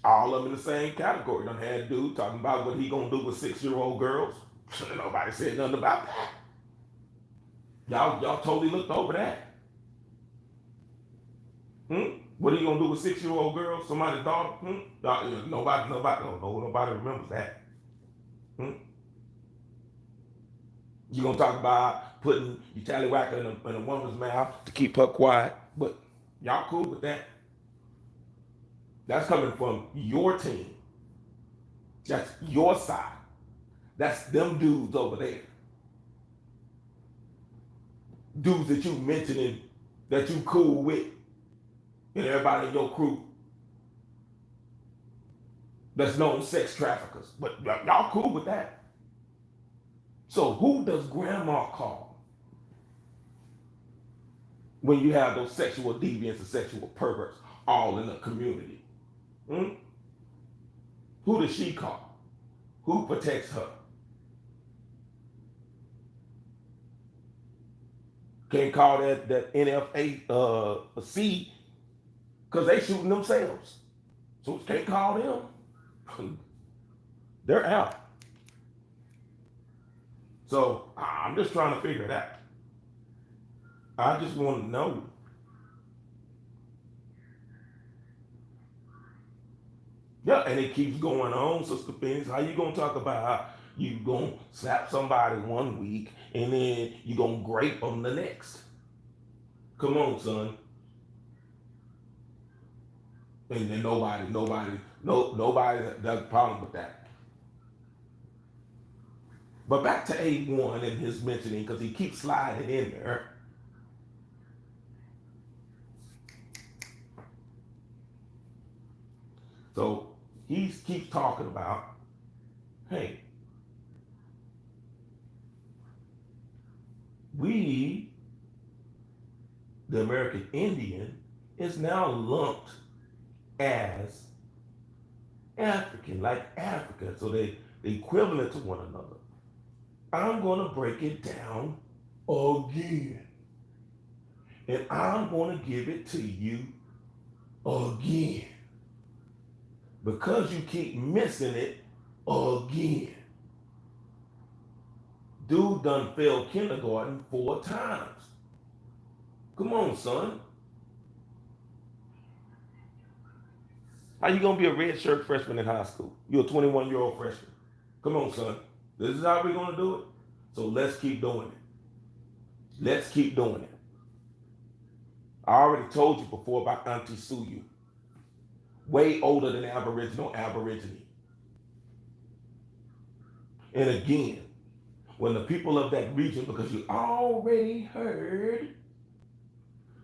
all of them in the same category. Done had dude talking about what he gonna do with 6-year-old girls. Nobody said nothing about that. Y'all totally looked over that. What are you gonna do with 6-year-old girls? Somebody's daughter? Nobody remembers that. You gonna talk about putting your tallywhacker in a woman's mouth to keep her quiet, but y'all cool with that. That's coming from your team. That's your side. That's them dudes over there. Dudes that you mentioning that you cool with, and everybody in your crew that's known sex traffickers. But y'all cool with that. So who does grandma call when you have those sexual deviants and sexual perverts all in the community? Who does she call? Who protects her? Can't call that NFA C because they shooting themselves. So can't call them. They're out. So I'm just trying to figure it out. I just want to know. Yeah, and it keeps going on, Sister Phoenix. How you gonna talk about how you gonna slap somebody one week and then you gonna grape them the next? Come on, son. And then nobody has a problem with that. But back to A1 and his mentioning, because he keeps sliding in there. So he keeps talking about, hey, we, the American Indian, is now lumped as African, like Africa. So they equivalent to one another. I'm going to break it down again. And I'm going to give it to you again. Because you keep missing it again. Dude done failed kindergarten 4 times. Come on, son. How you gonna be a red shirt freshman in high school? You're a 21-year-old freshman. Come on, son. This is how we're gonna do it. So let's keep doing it. Let's keep doing it. I already told you before about Auntie Suyu. Way older than Aboriginal Aborigine. And again, when the people of that region, because you already heard,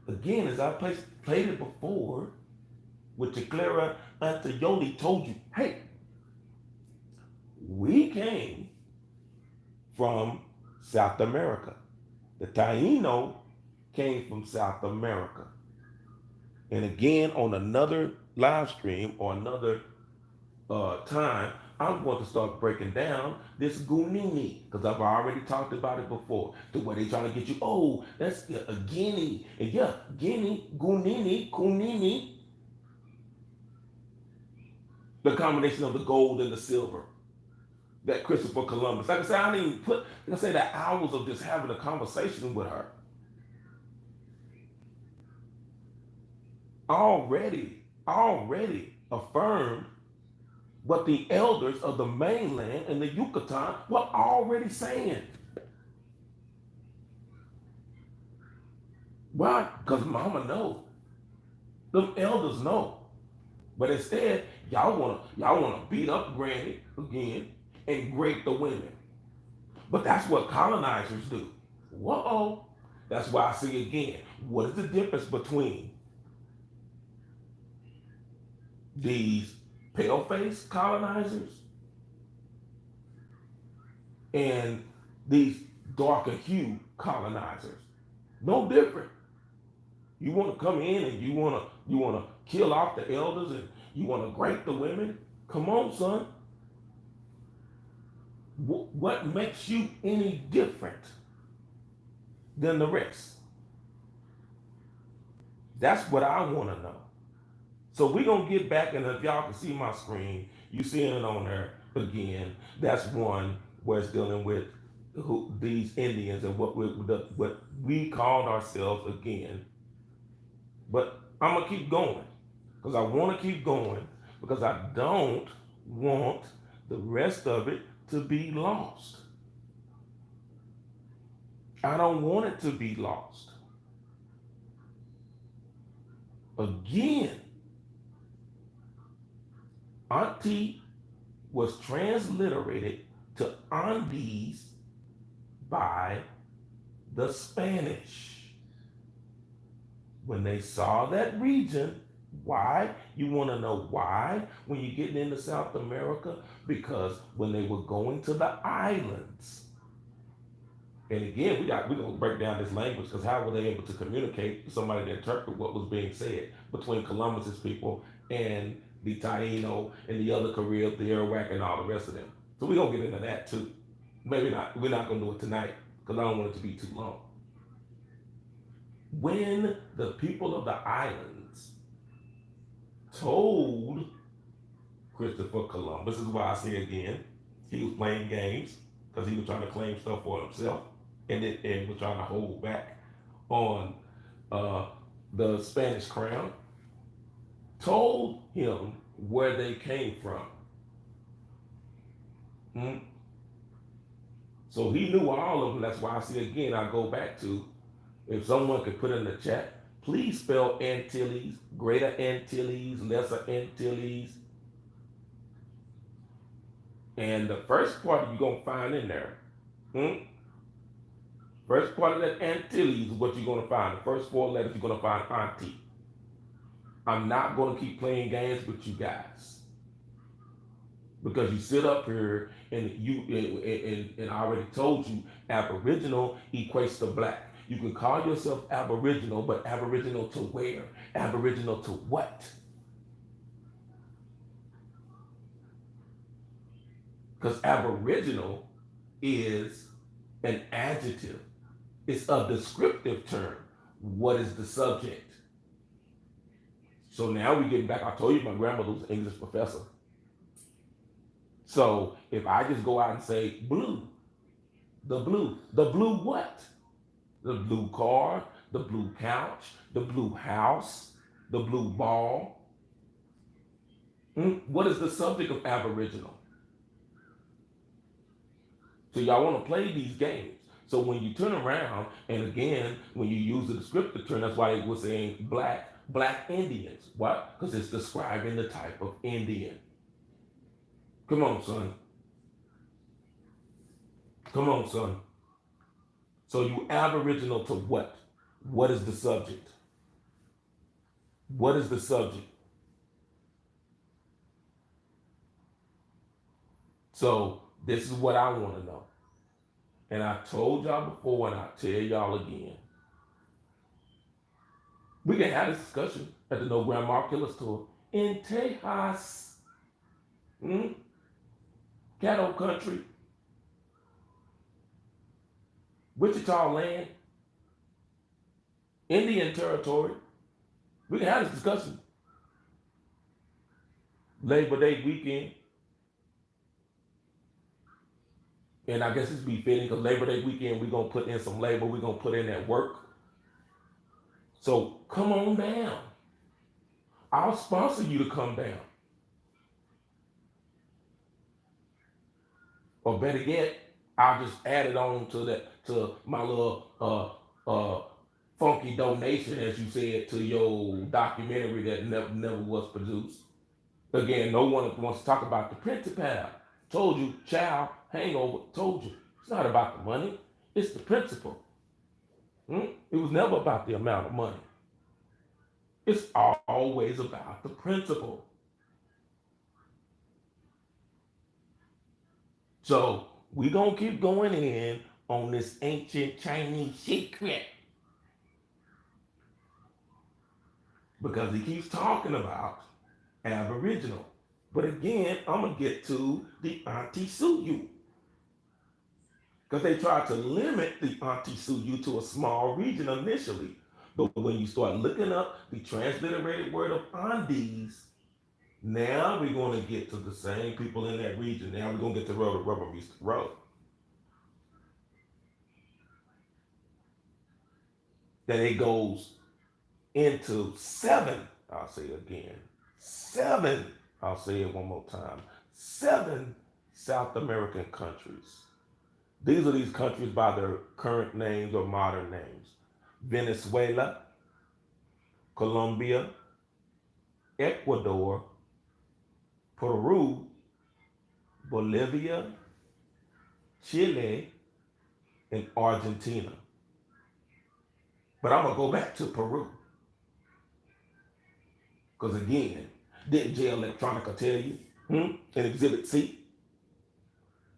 again, as I played it before, with Clara Antayoli told you, hey, we came from South America. The Taino came from South America. And again, on another live stream or another time, I'm going to start breaking down this Gunini, because I've already talked about it before, to where they're trying to get you, oh, that's a Guinea. And yeah, Guinea, Gunini, Kunini, the combination of the gold and the silver, that Christopher Columbus. Like I said, I didn't even put, like I say, that hours of just having a conversation with her. Already affirmed what the elders of the mainland and the Yucatan were already saying. Why? Because mama know. Them elders know. But instead, y'all wanna beat up granny again and rape the women. But that's what colonizers do. Whoa. That's why I say again, what is the difference between these pale-face colonizers and these darker hue colonizers? No different. You want to come in and you want to kill off the elders and you want to grape the women? Come on, son. What makes you any different than the rest? That's what I want to know. So we're going to get back, and if y'all can see my screen, you seeing it on there again. That's one where it's dealing with these Indians and what we called ourselves again. But I'm going to keep going because I want to keep going because I don't want the rest of it to be lost. I don't want it to be lost. Again, Auntie was transliterated to Andes by the Spanish. When they saw that region, why? You want to know why when you're getting into South America? Because when they were going to the islands, and again, we're going to break down this language because how were they able to communicate with somebody to interpret what was being said between Columbus's people and the Taino and the other Caribs, the Arawak, and all the rest of them? So we're going to get into that too. Maybe not. We're not going to do it tonight because I don't want it to be too long. When the people of the islands told Christopher Columbus, this is why I say again, he was playing games because he was trying to claim stuff for himself and was trying to hold back on the Spanish crown, told him where they came from. So he knew all of them. That's why I say again, I go back to, if someone could put in the chat, please spell Antilles, Greater Antilles, Lesser Antilles. And the first part you're going to find in there. First part of that Antilles is what you're going to find. The first 4 letters you're going to find Auntie. I'm not going to keep playing games with you guys. Because you sit up here and and I already told you, Aboriginal equates to black. You can call yourself Aboriginal, but Aboriginal to where? Aboriginal to what? Because Aboriginal is an adjective. It's a descriptive term. What is the subject? So now we get back. I told you my grandmother was an English professor. So if I just go out and say blue what? The blue car, the blue couch, the blue house, the blue ball. What is the subject of Aboriginal? So y'all want to play these games. So when you turn around, and again, when you use the descriptive term, that's why it was saying black Indians. Why? Because it's describing the type of Indian. Come on, son. Come on, son. So you Aboriginal to what? What is the subject? What is the subject? So this is what I want to know. And I told y'all before, and I'll tell y'all again. We can have this discussion at the No Grandma Killers Tour in Tejas, Caddo Country, Wichita Land, Indian Territory. We can have this discussion. Labor Day weekend. And I guess it's befitting because Labor Day weekend, we're going to put in some labor. We're going to put in that work. So come on down. I'll sponsor you to come down. Or better yet, I'll just add it on to my little funky donation, as you said, to your documentary that never was produced. Again, no one wants to talk about the principle. Told you, child, hangover, told you. It's not about the money, it's the principle. It was never about the amount of money. It's always about the principle. So we're going to keep going in on this ancient Chinese secret because he keeps talking about Aboriginal. But again, I'm going to get to the Auntie Suyu because they tried to limit the Auntie Suyu to a small region initially. But when you start looking up the transliterated word of Andes, now we're going to get to the same people in that region. Now we're going to get to the road, the rubber meets the road. That it goes into seven, I'll say it again, seven, I'll say it one more time, seven South American countries. These are these countries by their current names or modern names. Venezuela, Colombia, Ecuador, Peru, Bolivia, Chile, and Argentina. But I'm going to go back to Peru. Because again, didn't J Electronica tell you in Exhibit C?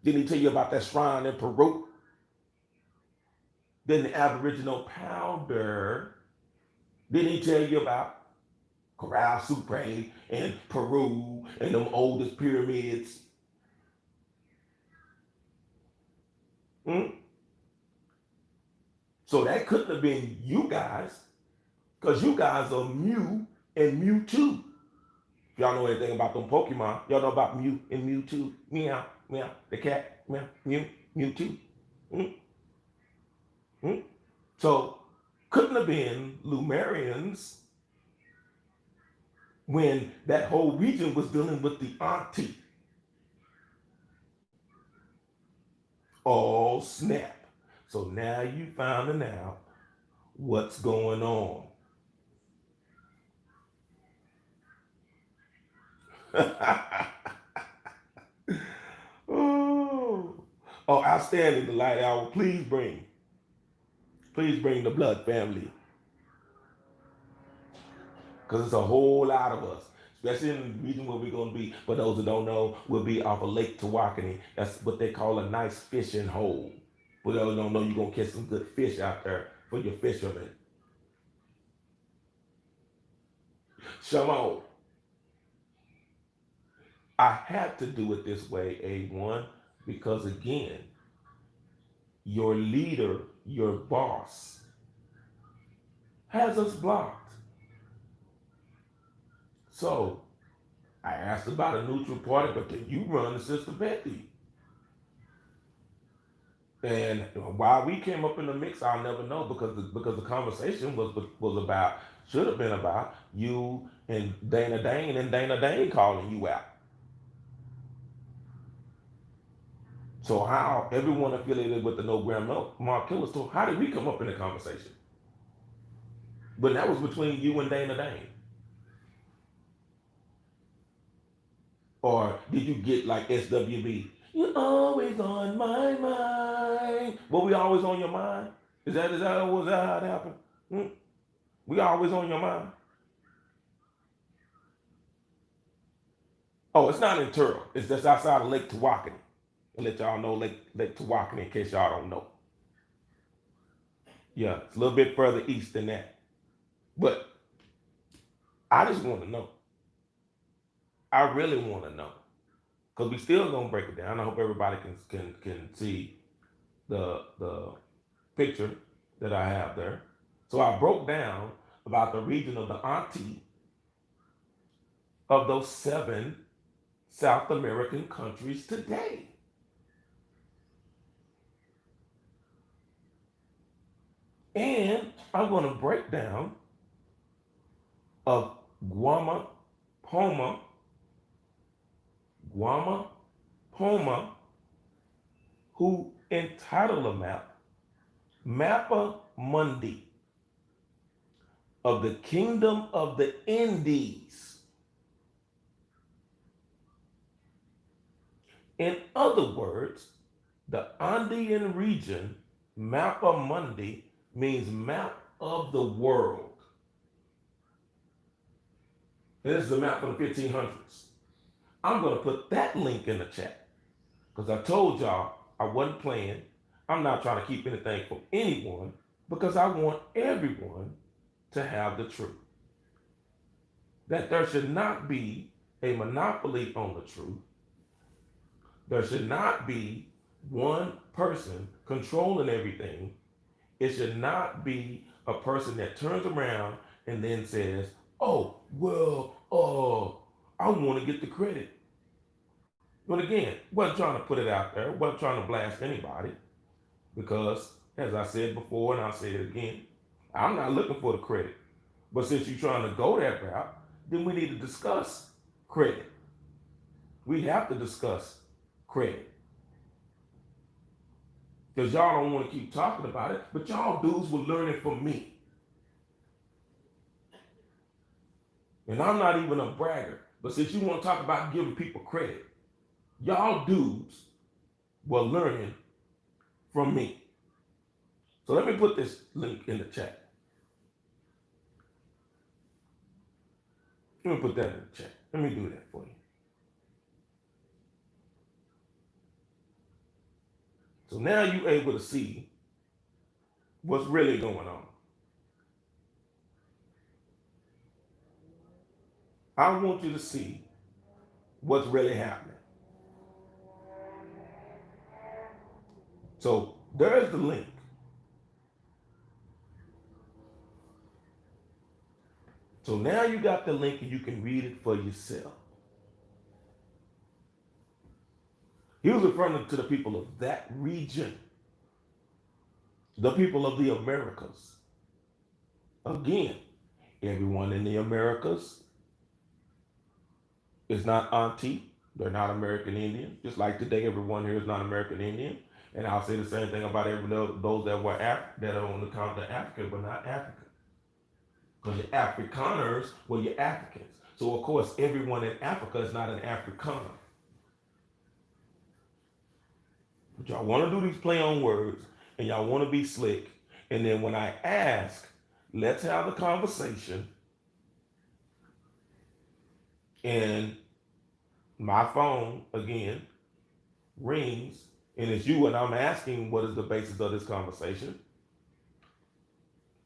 Didn't he tell you about that shrine in Peru? Then the Aboriginal powder. Didn't he tell you about Corral Sucre and Peru and them oldest pyramids? So that couldn't have been you guys, because you guys are Mew and Mewtwo. If y'all know anything about them Pokemon, y'all know about Mew and Mewtwo. Meow, meow, the cat, meow, Mew, Mewtwo. Mm, mm. So couldn't have been Lumerians when that whole region was dealing with the Auntie. Oh, snap. So now you finding out what's going on. oh, outstanding, the light hour. Please bring the blood family. Because it's a whole lot of us, especially in the region where we're going to be. For those who don't know, we'll be off of Lake Tawakoni. That's what they call a nice fishing hole. For those who don't know, you're going to catch some good fish out there for your fishermen. Shamo, I had to do it this way, A1, because again, your leader, your boss, has us blocked. So I asked about a neutral party, but then you run the Sister Betty. And why we came up in the mix, I'll never know because the conversation was about, should have been about you and Dana Dane calling you out. So how everyone affiliated with the No Gram Mark Killer Store, how did we come up in the conversation? But that was between you and Dana Dane. Or did you get like SWB? You're always on my mind. Were we always on your mind? Was that how it happened? We always on your mind? Oh, it's not in Turtle. It's just outside of Lake Tawakoni. I'll let y'all know Lake Tawakoni in case y'all don't know. Yeah, it's a little bit further east than that. But I just want to know. I really want to know. Because we still gonna break it down. I hope everybody can see the picture that I have there. So I broke down about the region of the Auntie of those 7 South American countries today. And I'm going to break down of Guama Poma, who entitled a map, Mappa Mundi, of the Kingdom of the Indies. In other words, the Andean region, Mappa Mundi, means map of the world. And this is a map from the 1500s. I'm going to put that link in the chat because I told y'all I wasn't playing. I'm not trying to keep anything from anyone because I want everyone to have the truth. That there should not be a monopoly on the truth. There should not be one person controlling everything. It should not be a person that turns around and then says, oh, well, I want to get the credit. But again, wasn't trying to put it out there, wasn't trying to blast anybody, because as I said before, and I'll say it again, I'm not looking for the credit. But since you're trying to go that route, then we need to discuss credit. We have to discuss credit. Because y'all don't want to keep talking about it, but y'all dudes will learn it from me. And I'm not even a bragger, but since you want to talk about giving people credit, y'all dudes will learn it from me. So let me put this link in the chat. Let me put that in the chat. Let me do that for you. So now you're able to see what's really going on. I want you to see what's really happening. So there's the link. So now you got the link and you can read it for yourself. He was referring to the people of that region, the people of the Americas. Again, everyone in the Americas is not auntie. They're not American Indian. Just like today, everyone here is not American Indian. And I'll say the same thing about those that were that are on the continent of Africa, but not African. Because your Afrikaners were your Africans. So of course, everyone in Africa is not an Afrikaner. But y'all want to do these play on words, and y'all want to be slick. And then when I ask, let's have the conversation, and my phone again rings, and it's you, and I'm asking what is the basis of this conversation.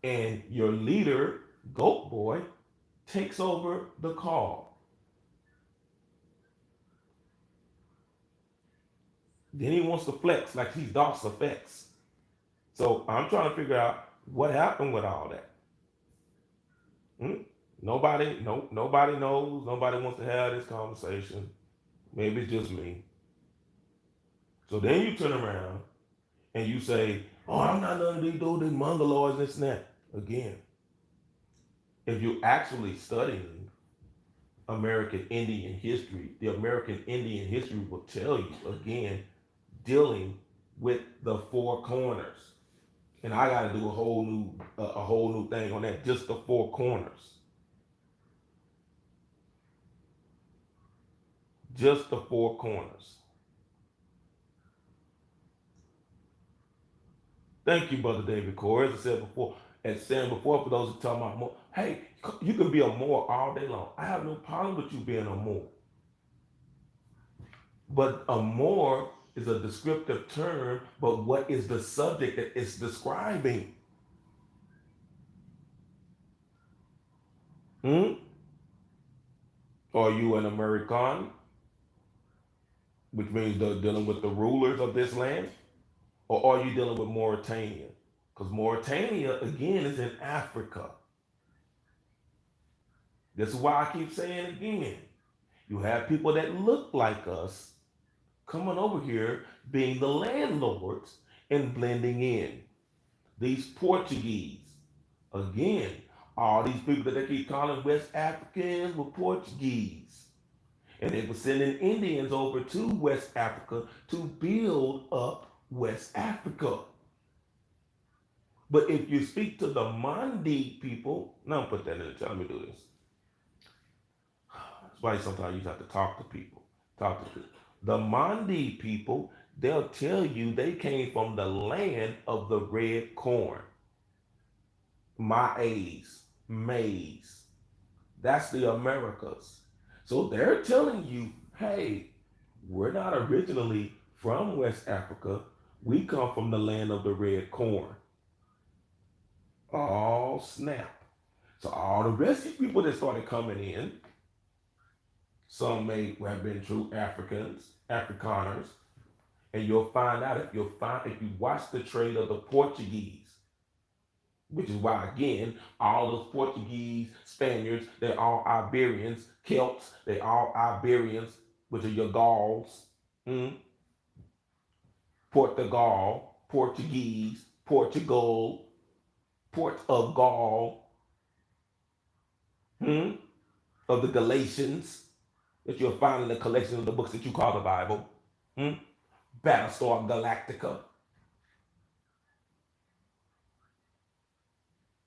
And your leader, Goat Boy, takes over the call. Then he wants to flex like he's DOS effects. So I'm trying to figure out what happened with all that. Nobody knows. Nobody wants to have this conversation. Maybe it's just me. So then you turn around and you say, oh, I'm not none of these mongoloids, this and that. Again, if you're actually studying American Indian history, the American Indian history will tell you, again, dealing with the four corners. And I got to do a whole new thing on that, just the four corners. Just the four corners. Thank you, Brother David Corey. As I said before, for those who talk about more, hey, you can be a Moor all day long. I have no problem with you being a Moor. But a Moor is a descriptive term, but what is the subject that it's describing? Are you an American, which means dealing with the rulers of this land? Or are you dealing with Mauritania? Because Mauritania, again, is in Africa. This is why I keep saying again. You have people that look like us coming over here, being the landlords and blending in. These Portuguese, again, all these people that they keep calling West Africans were Portuguese. And they were sending Indians over to West Africa to build up West Africa. But if you speak to the Mandi people, now put that in the chat, let me do this. That's why sometimes you have to talk to people. The Mandi people, they'll tell you they came from the land of the red corn. Maize, maize. That's the Americas. So they're telling you, hey, we're not originally from West Africa. We come from the land of the red corn. Oh, snap. So all the rest of the people that started coming in, some may have been true Afrikaners, and you'll find out if you watch the trade of the Portuguese, which is why again, all those Portuguese, Spaniards, they're all Iberians, Celts, they're all Iberians, which are your Gauls, mm? Portugal, Portuguese, Portugal, Port of Gaul, mm? Of the Galatians, that you'll find in the collection of the books that you call the Bible, mm? Battlestar Galactica.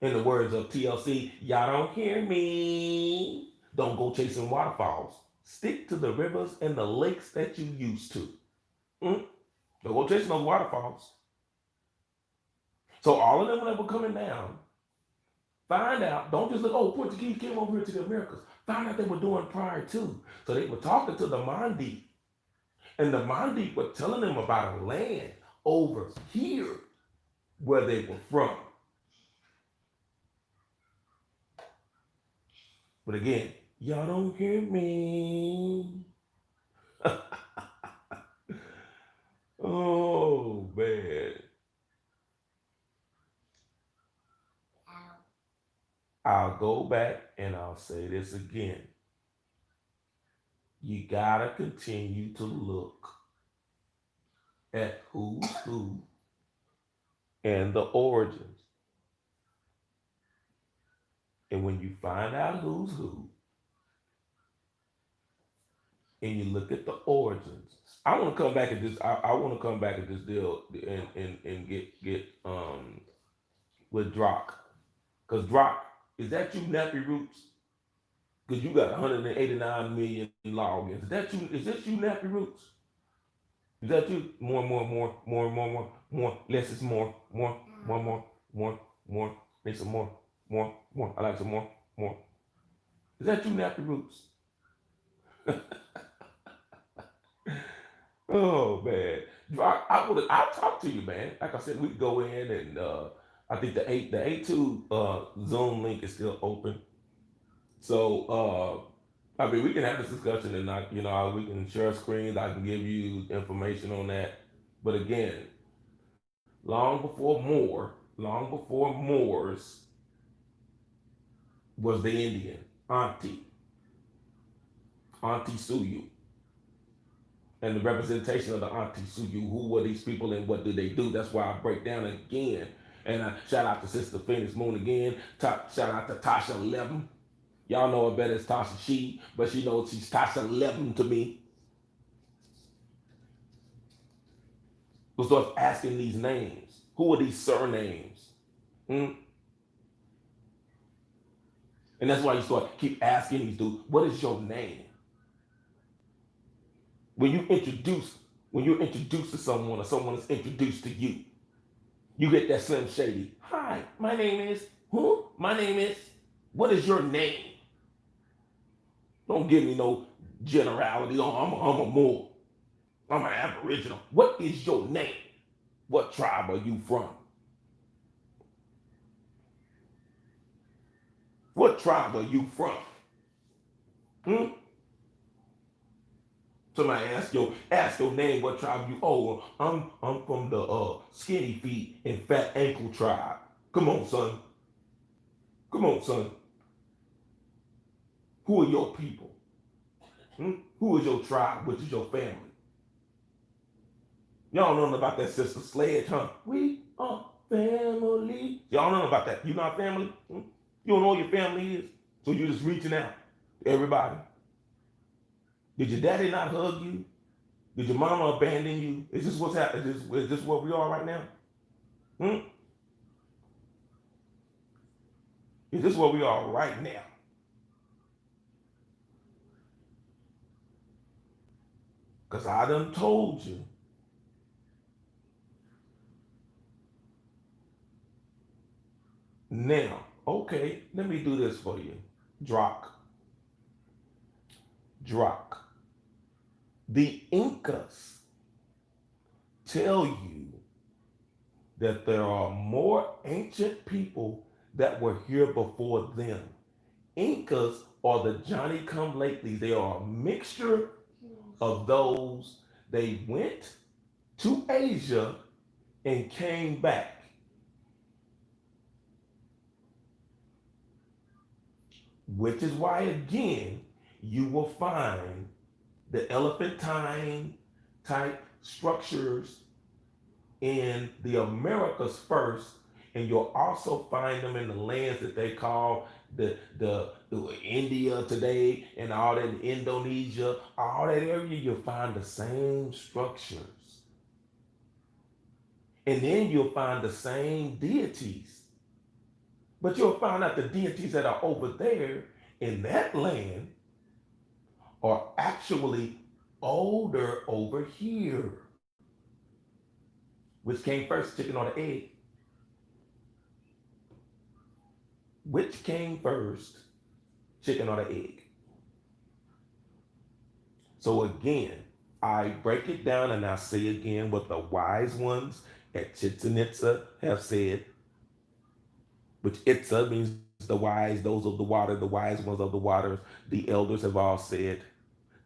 In the words of TLC, y'all don't hear me. Don't go chasing waterfalls. Stick to the rivers and the lakes that you used to. Mm? Don't go chasing those waterfalls. So all of them that were coming down, find out, don't just look, oh, Portuguese came over here to the Americas. Find out they were doing prior to. So they were talking to the Mandi. And the Mandi were telling them about a land over here where they were from. But again, y'all don't hear me. Oh, man. I'll go back and I'll say this again. You gotta continue to look at who's who and the origins. And when you find out who's who, and you look at the origins, I want to come back at this. I want to come back at this deal and get with Drock, because Drock, is that you, Nappy Roots? Because you got 189 million logins. Is that you? Is this you, Nappy Roots? Is that you? More, more, more, more, more, more, more. Less is more, more, more, more, more, more. Need some more, more, more. I like some more, more. Is that you, Nappy Roots? Oh man, I'll talk to you, man. Like I said, we could go in and I think the A2 Zoom link is still open. So I mean we can have this discussion and we can share screens. I can give you information on that. But again, long before Moors was the Indian Auntie Suyu. And the representation of the Auntie Suyu, who were these people and what do they do? That's why I break down again. And I shout out to Sister Phoenix Moon again. Shout out to Tasha 11. Y'all know her better as Tasha She, but she knows she's Tasha 11 to me. Who starts asking these names. Who are these surnames? Hmm? And that's why you keep asking these dudes, what is your name? When you're introduced to someone or someone is introduced to you, you get that Slim Shady. Hi, my name is who? My name is, what is your name? Don't give me no generality. Oh, I'm a Moor. I'm an Aboriginal. What is your name? What tribe are you from? What tribe are you from? Hmm? Somebody ask your name, what tribe you? Oh, I'm from the skinny feet and fat ankle tribe. Come on, son. Come on, son. Who are your people? Hmm? Who is your tribe? Which is your family? Y'all know about that Sister Sledge, huh? We are family. Y'all know about that. You not family? Hmm? You don't know what your family is? So you're just reaching out to everybody. Did your daddy not hug you? Did your mama abandon you? Is this what's happening? Is this where we are right now? Hmm? Is this where we are right now? Because I done told you. Now, okay, let me do this for you. Drock. Drock. The Incas tell you that there are more ancient people that were here before them. Incas are the Johnny come latelys. They are a mixture of those. They went to Asia and came back, which is why, again, you will find the elephantine type structures in the Americas first, and you'll also find them in the lands that they call the India today and all that Indonesia, all that area. You'll find the same structures, and then you'll find the same deities. But you'll find out the deities that are over there in that land are actually older over here. Which came first, chicken or the egg? Which came first, chicken or the egg? So again, I break it down and I say again what the wise ones at Chichen Itza have said, which Itza means the wise, those of the water, the wise ones of the waters. The elders have all said,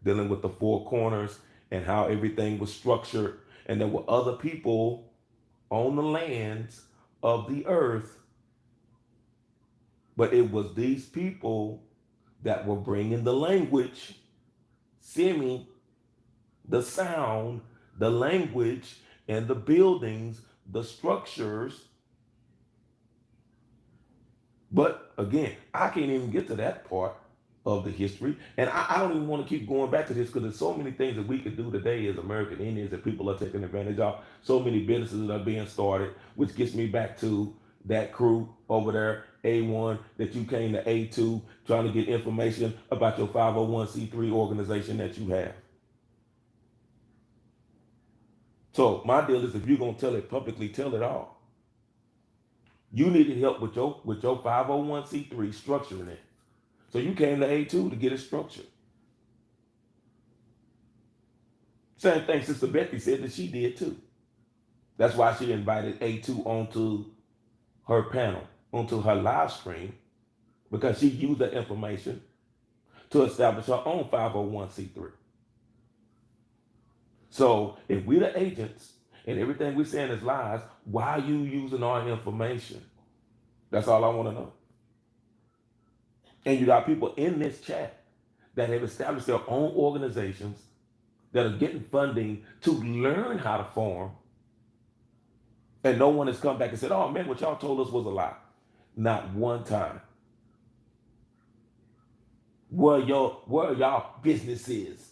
dealing with the four corners and how everything was structured. And there were other people on the lands of the earth, but it was these people that were bringing the language, semi, the sound, the language, and the buildings, the structures. But again, I can't even get to that part of the history. And I don't even want to keep going back to this because there's so many things that we could do today as American Indians that people are taking advantage of. So many businesses that are being started, which gets me back to that crew over there, A1, that you came to A2 trying to get information about your 501c3 organization that you have. So my deal is if you're going to tell it publicly, tell it all. You needed help with your 501c3 structuring it. So you came to A2 to get it structured. Same thing Sister Becky said that she did too. That's why she invited A2 onto her panel, onto her live stream, because she used that information to establish her own 501c3. So if we're the agents and everything we're saying is lies, why are you using our information? That's all I want to know. And you got people in this chat that have established their own organizations that are getting funding to learn how to farm. And no one has come back and said, oh man, what y'all told us was a lie. Not one time. Where are y'all businesses?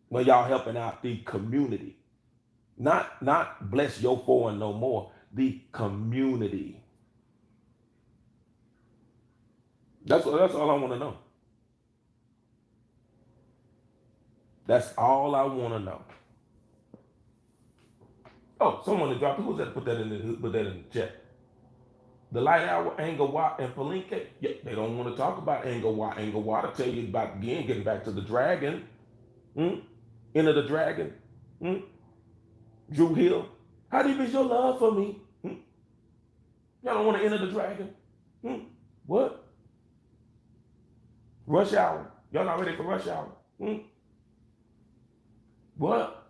Where y'all helping out the community? Not bless your foreign no more. The community. That's all I want to know. That's all I want to know. Oh, someone dropped. Who's that? Put that in the chat. The Light Hour, Angkor Wat, and Palenque. Yeah, they don't want to talk about Angkor Wat. Angkor Wat, I'll tell you about again, getting back to the dragon. Enter the dragon. Drew Hill. How deep is your love for me? Y'all don't want to enter the dragon? What? Rush hour. Y'all not ready for rush hour? What?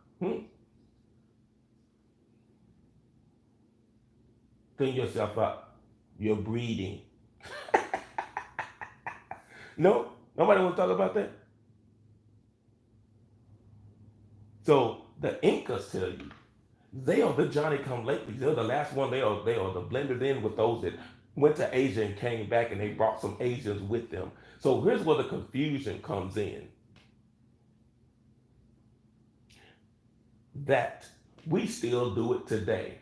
Clean yourself up. You're breeding. No? Nobody want to talk about that? So the Incas tell you, they are the Johnny come latelys. They're the last one. They are the blended in with those that went to Asia and came back, and they brought some Asians with them. So here's where the confusion comes in. That we still do it today.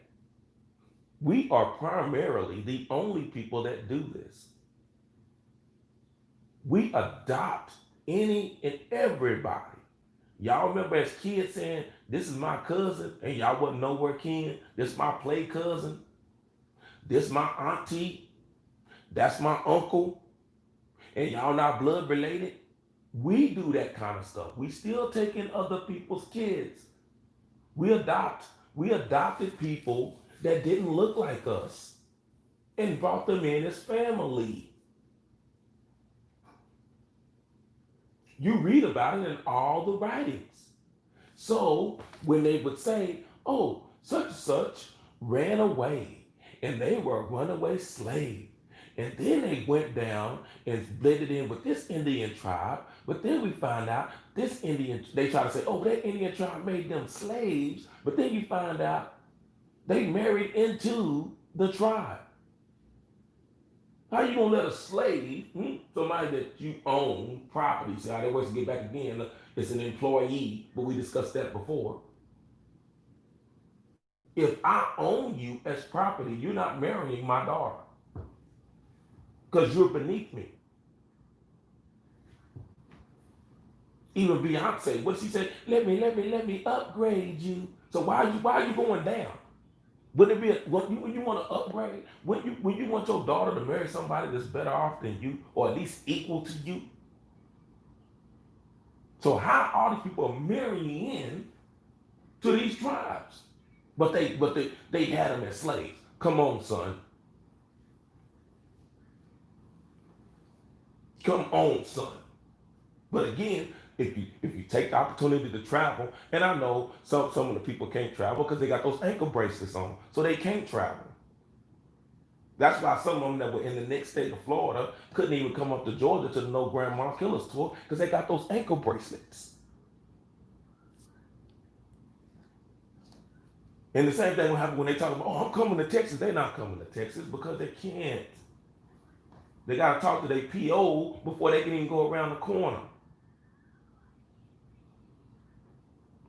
We are primarily the only people that do this. We adopt any and everybody. Y'all remember as kids saying, this is my cousin, and y'all wasn't nowhere kin. This is my play cousin. This is my auntie. That's my uncle, and y'all not blood related. We do that kind of stuff. We still take in other people's kids. We adopt. We adopted people that didn't look like us and brought them in as family. You read about it in all the writings. So when they would say, oh, such and such ran away and they were a runaway slave. And then they went down and blended in with this Indian tribe. But then we find out this Indian, they try to say, oh, that Indian tribe made them slaves. But then you find out they married into the tribe. How you gonna let a slave, somebody that you own property, see how that works to get back again, it's an employee, but we discussed that before. If I own you as property, you're not marrying my daughter because you're beneath me. Even Beyonce, what she said, let me upgrade you. So why are you going down? Wouldn't it be when you want to upgrade? When you want your daughter to marry somebody that's better off than you, or at least equal to you? So how all these people are marrying in to these tribes, but they had them as slaves? Come on, son. Come on, son. But again, if you take the opportunity to travel, and I know some of the people can't travel because they got those ankle bracelets on, so they can't travel. That's why some of them that were in the next state of Florida couldn't even come up to Georgia to the No Grandma Killers tour because they got those ankle bracelets. And the same thing will happen when they talk about, oh, I'm coming to Texas. They're not coming to Texas because they can't. They got to talk to their PO before they can even go around the corner.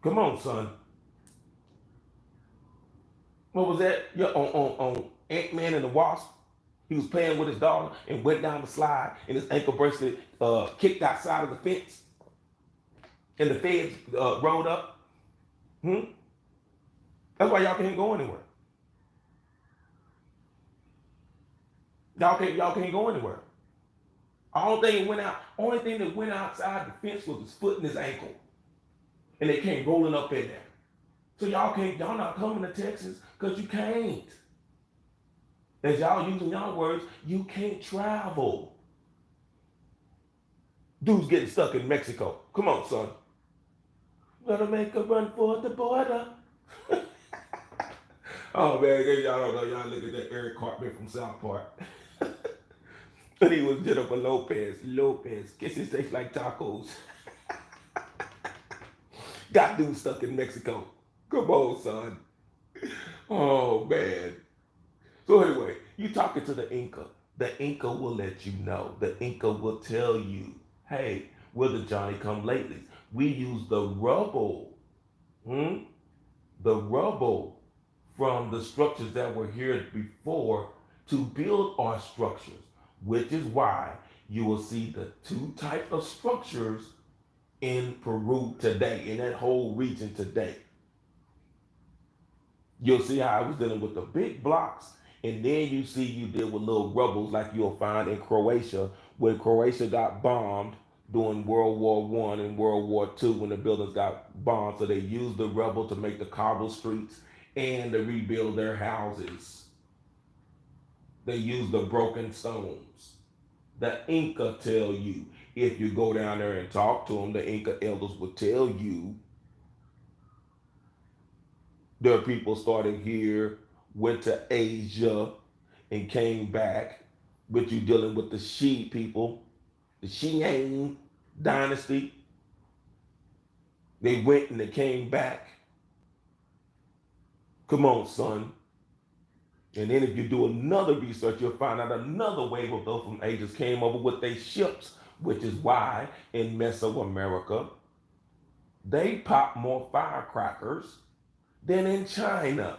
Come on, son. What was that? Yeah, on Ant-Man and the Wasp. He was playing with his daughter and went down the slide, and his ankle bracelet kicked outside of the fence, and the feds rolled up. That's why y'all can't go anywhere. Y'all can't go anywhere. Only thing that went outside the fence was his foot and his ankle, and they came rolling up in there. So y'all not coming to Texas because you can't. As y'all using y'all words, you can't travel. Dude's getting stuck in Mexico. Come on, son. Gotta make a run for the border. Oh man, y'all don't know. Y'all look at that Eric Cartman from South Park. And he was Jennifer Lopez. Kisses taste like tacos. Got dude stuck in Mexico. Come on, son. Oh man. So anyway, you talking to the Inca. The Inca will let you know. The Inca will tell you, hey, we're the Johnny come latelys. We use the rubble, the rubble from the structures that were here before to build our structures, which is why you will see the two types of structures in Peru today, in that whole region today. You'll see how I was dealing with the big blocks, and then you deal with little rubbles like you'll find in Croatia, when Croatia got bombed during World War One and World War Two when the buildings got bombed. So they used the rubble to make the cobble streets and to rebuild their houses. They used the broken stones. The Inca tell you, if you go down there and talk to them, the Inca elders will tell you their people started here, went to Asia, and came back. But you dealing with the Shi people, the Xiang dynasty. They went and they came back. Come on, son. And then if you do another research, you'll find out another wave of those from Asia came over with their ships, which is why in Mesoamerica, they pop more firecrackers than in China.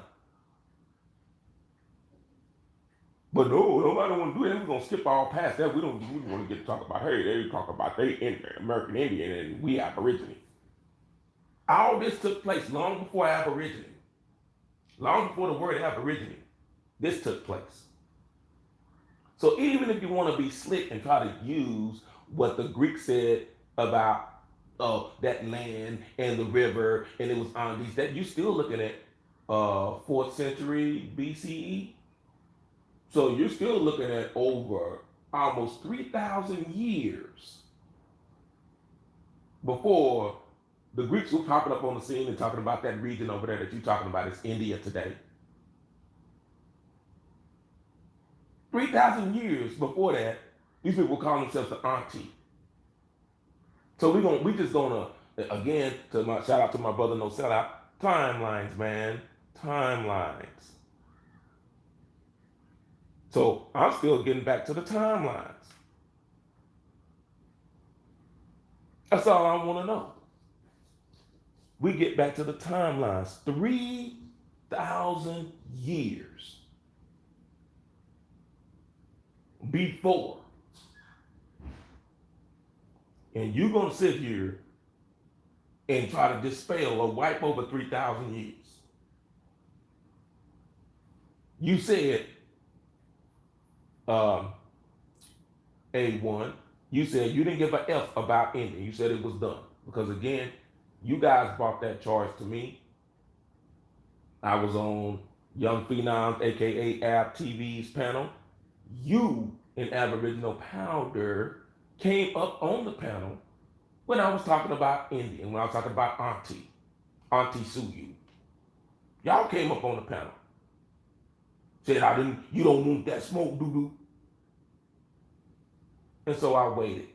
But no, nobody want to do that. We're going to skip all past that. We want to get to talk about, hey, they talk about they American Indian and we Aborigine. All this took place long before Aborigine. Long before the word Aborigine. This took place. So even if you want to be slick and try to use what the Greeks said about that land and the river, and it was on these, that you're still looking at 4th century BCE. So you're still looking at over almost 3,000 years before the Greeks were popping up on the scene and talking about that region over there that you're talking about is India today. 3,000 years before that, these people call themselves the auntie. So we just gonna again shout out to my brother No Sellout, timelines, man, timelines. So I'm still getting back to the timelines. That's all I want to know. We get back to the timelines. 3,000 years before. And you're going to sit here and try to dispel or wipe over 3,000 years. You said, A1, you said you didn't give an F about India. You said it was done. Because again, you guys brought that charge to me. I was on Young Phenoms, aka Ab TV's panel. You and Aboriginal Powder came up on the panel when I was talking about India, when I was talking about Auntie Suyu. Y'all came up on the panel. Said you don't want that smoke, doo-doo. And so I waited.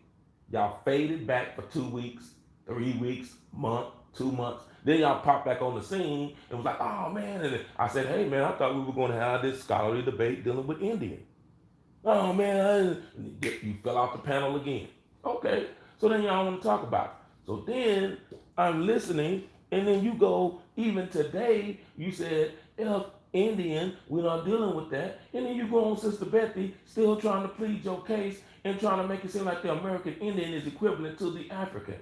Y'all faded back for 2 weeks, 3 weeks, month, 2 months. Then y'all popped back on the scene and was like, oh man. And I said, hey man, I thought we were going to have this scholarly debate dealing with Indian. Oh man, you fell off the panel again. Okay, so then y'all want to talk about it. So then I'm listening, and then you go, even today, you said, F Indian, we're not dealing with that. And then you go on Sister Bethy, still trying to plead your case and trying to make it seem like the American Indian is equivalent to the African.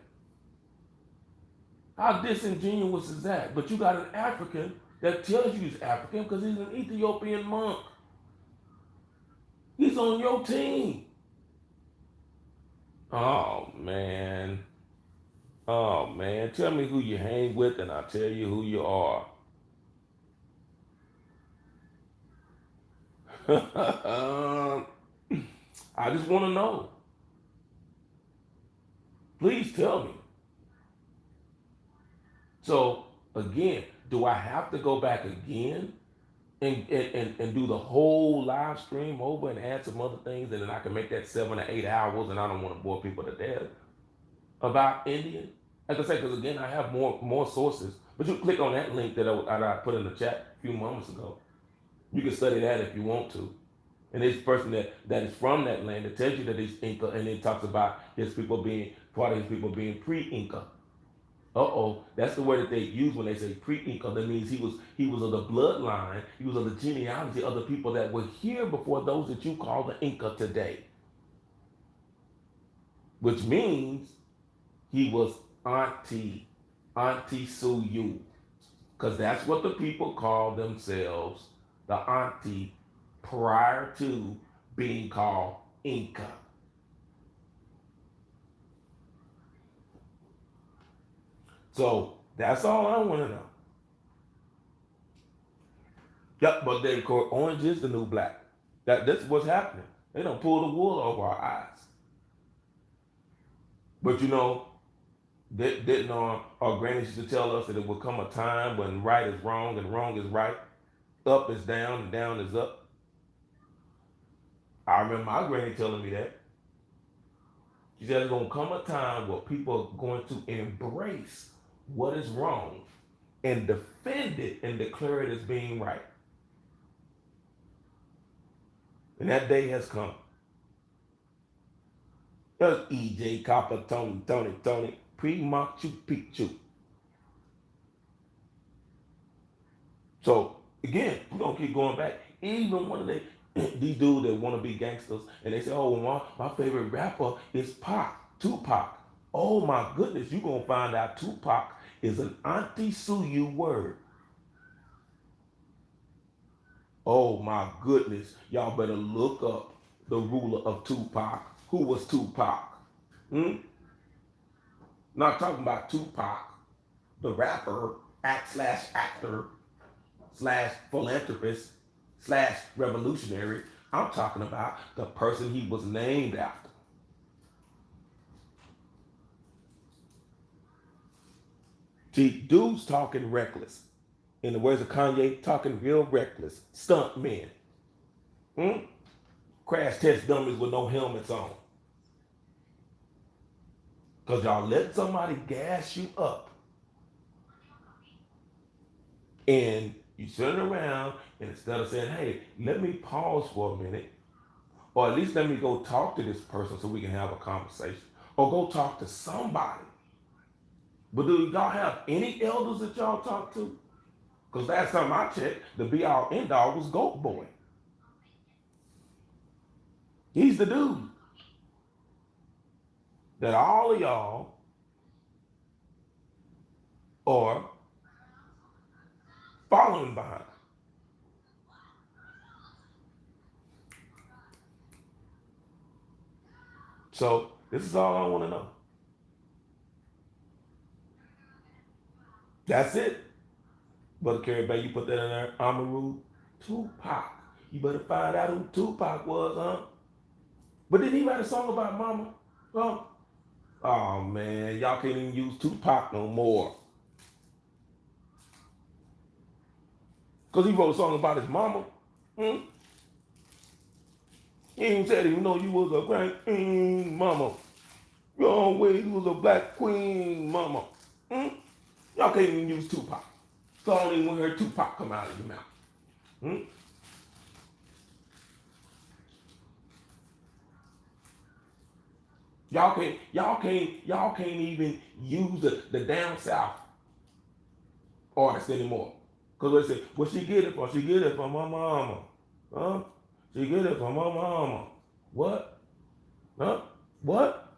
How disingenuous is that? But you got an African that tells you he's African because he's an Ethiopian monk. He's on your team. Oh man. Oh man. Tell me who you hang with and I'll tell you who you are. I just want to know. Please tell me. So again, do I have to go back again and do the whole live stream over and add some other things, and then I can make that 7 or 8 hours, and I don't want to bore people to death about Indian? Like I said, because again, I have more sources. But you click on that link that I put in the chat a few moments ago. You can study that if you want to. And this person that is from that land that tells you that he's Inca, and then talks about part of his people being pre-Inca. That's the word that they use when they say pre-Inca. That means he was of the bloodline, he was of the genealogy of the people that were here before those that you call the Inca today. Which means he was Auntie Suyu. Because that's what the people call themselves, the Auntie, prior to being called Inca. So that's all I want to know. Yep, but they call orange is the new black. That's what's happening. They don't pull the wool over our eyes. But you know, didn't our grannies used to tell us that it would come a time when right is wrong and wrong is right, up is down and down is up. I remember my granny telling me that. She said there's gonna come a time where people are going to embrace what is wrong and defend it and declare it as being right. And that day has come. There's EJ, Copper, Tony, pre-Machu Picchu. So again, we're gonna keep going back. Even one of these dudes that want to be gangsters, and they say, "Oh, my favorite rapper is Tupac." Oh my goodness, you're gonna find out Tupac is an Auntie Suyu word. Oh my goodness, y'all better look up the ruler of Tupac. Who was Tupac? Hmm? Not talking about Tupac, the rapper, act slash actor, slash philanthropist, slash revolutionary. I'm talking about the person he was named after. See, dudes talking reckless. In the words of Kanye, talking real reckless. Stunt men. Hmm? Crash test dummies with no helmets on. Because y'all let somebody gas you up. And you turn around and instead of saying, hey, let me pause for a minute, or at least let me go talk to this person so we can have a conversation, or go talk to somebody. But do y'all have any elders that y'all talk to? Because last time I checked, the be all end all was Goat Boy. He's the dude that all of y'all are following behind. So this is all I want to know. That's it. Brother Carrie Bay, you put that in there. Amaru, Tupac. You better find out who Tupac was, huh? But did he write a song about mama? Huh? Oh man, y'all can't even use Tupac no more. Because he wrote a song about his mama. Hmm? He even said, even though you was a great queen mama, you always was a black queen mama. Hmm? Y'all can't even use Tupac. So I don't even want to hear Tupac come out of your mouth. Hmm? Y'all can't even use the down south artists anymore. Because they say, well, she get it from? She get it from my mama. Huh? She get it from my mama. What? Huh? What?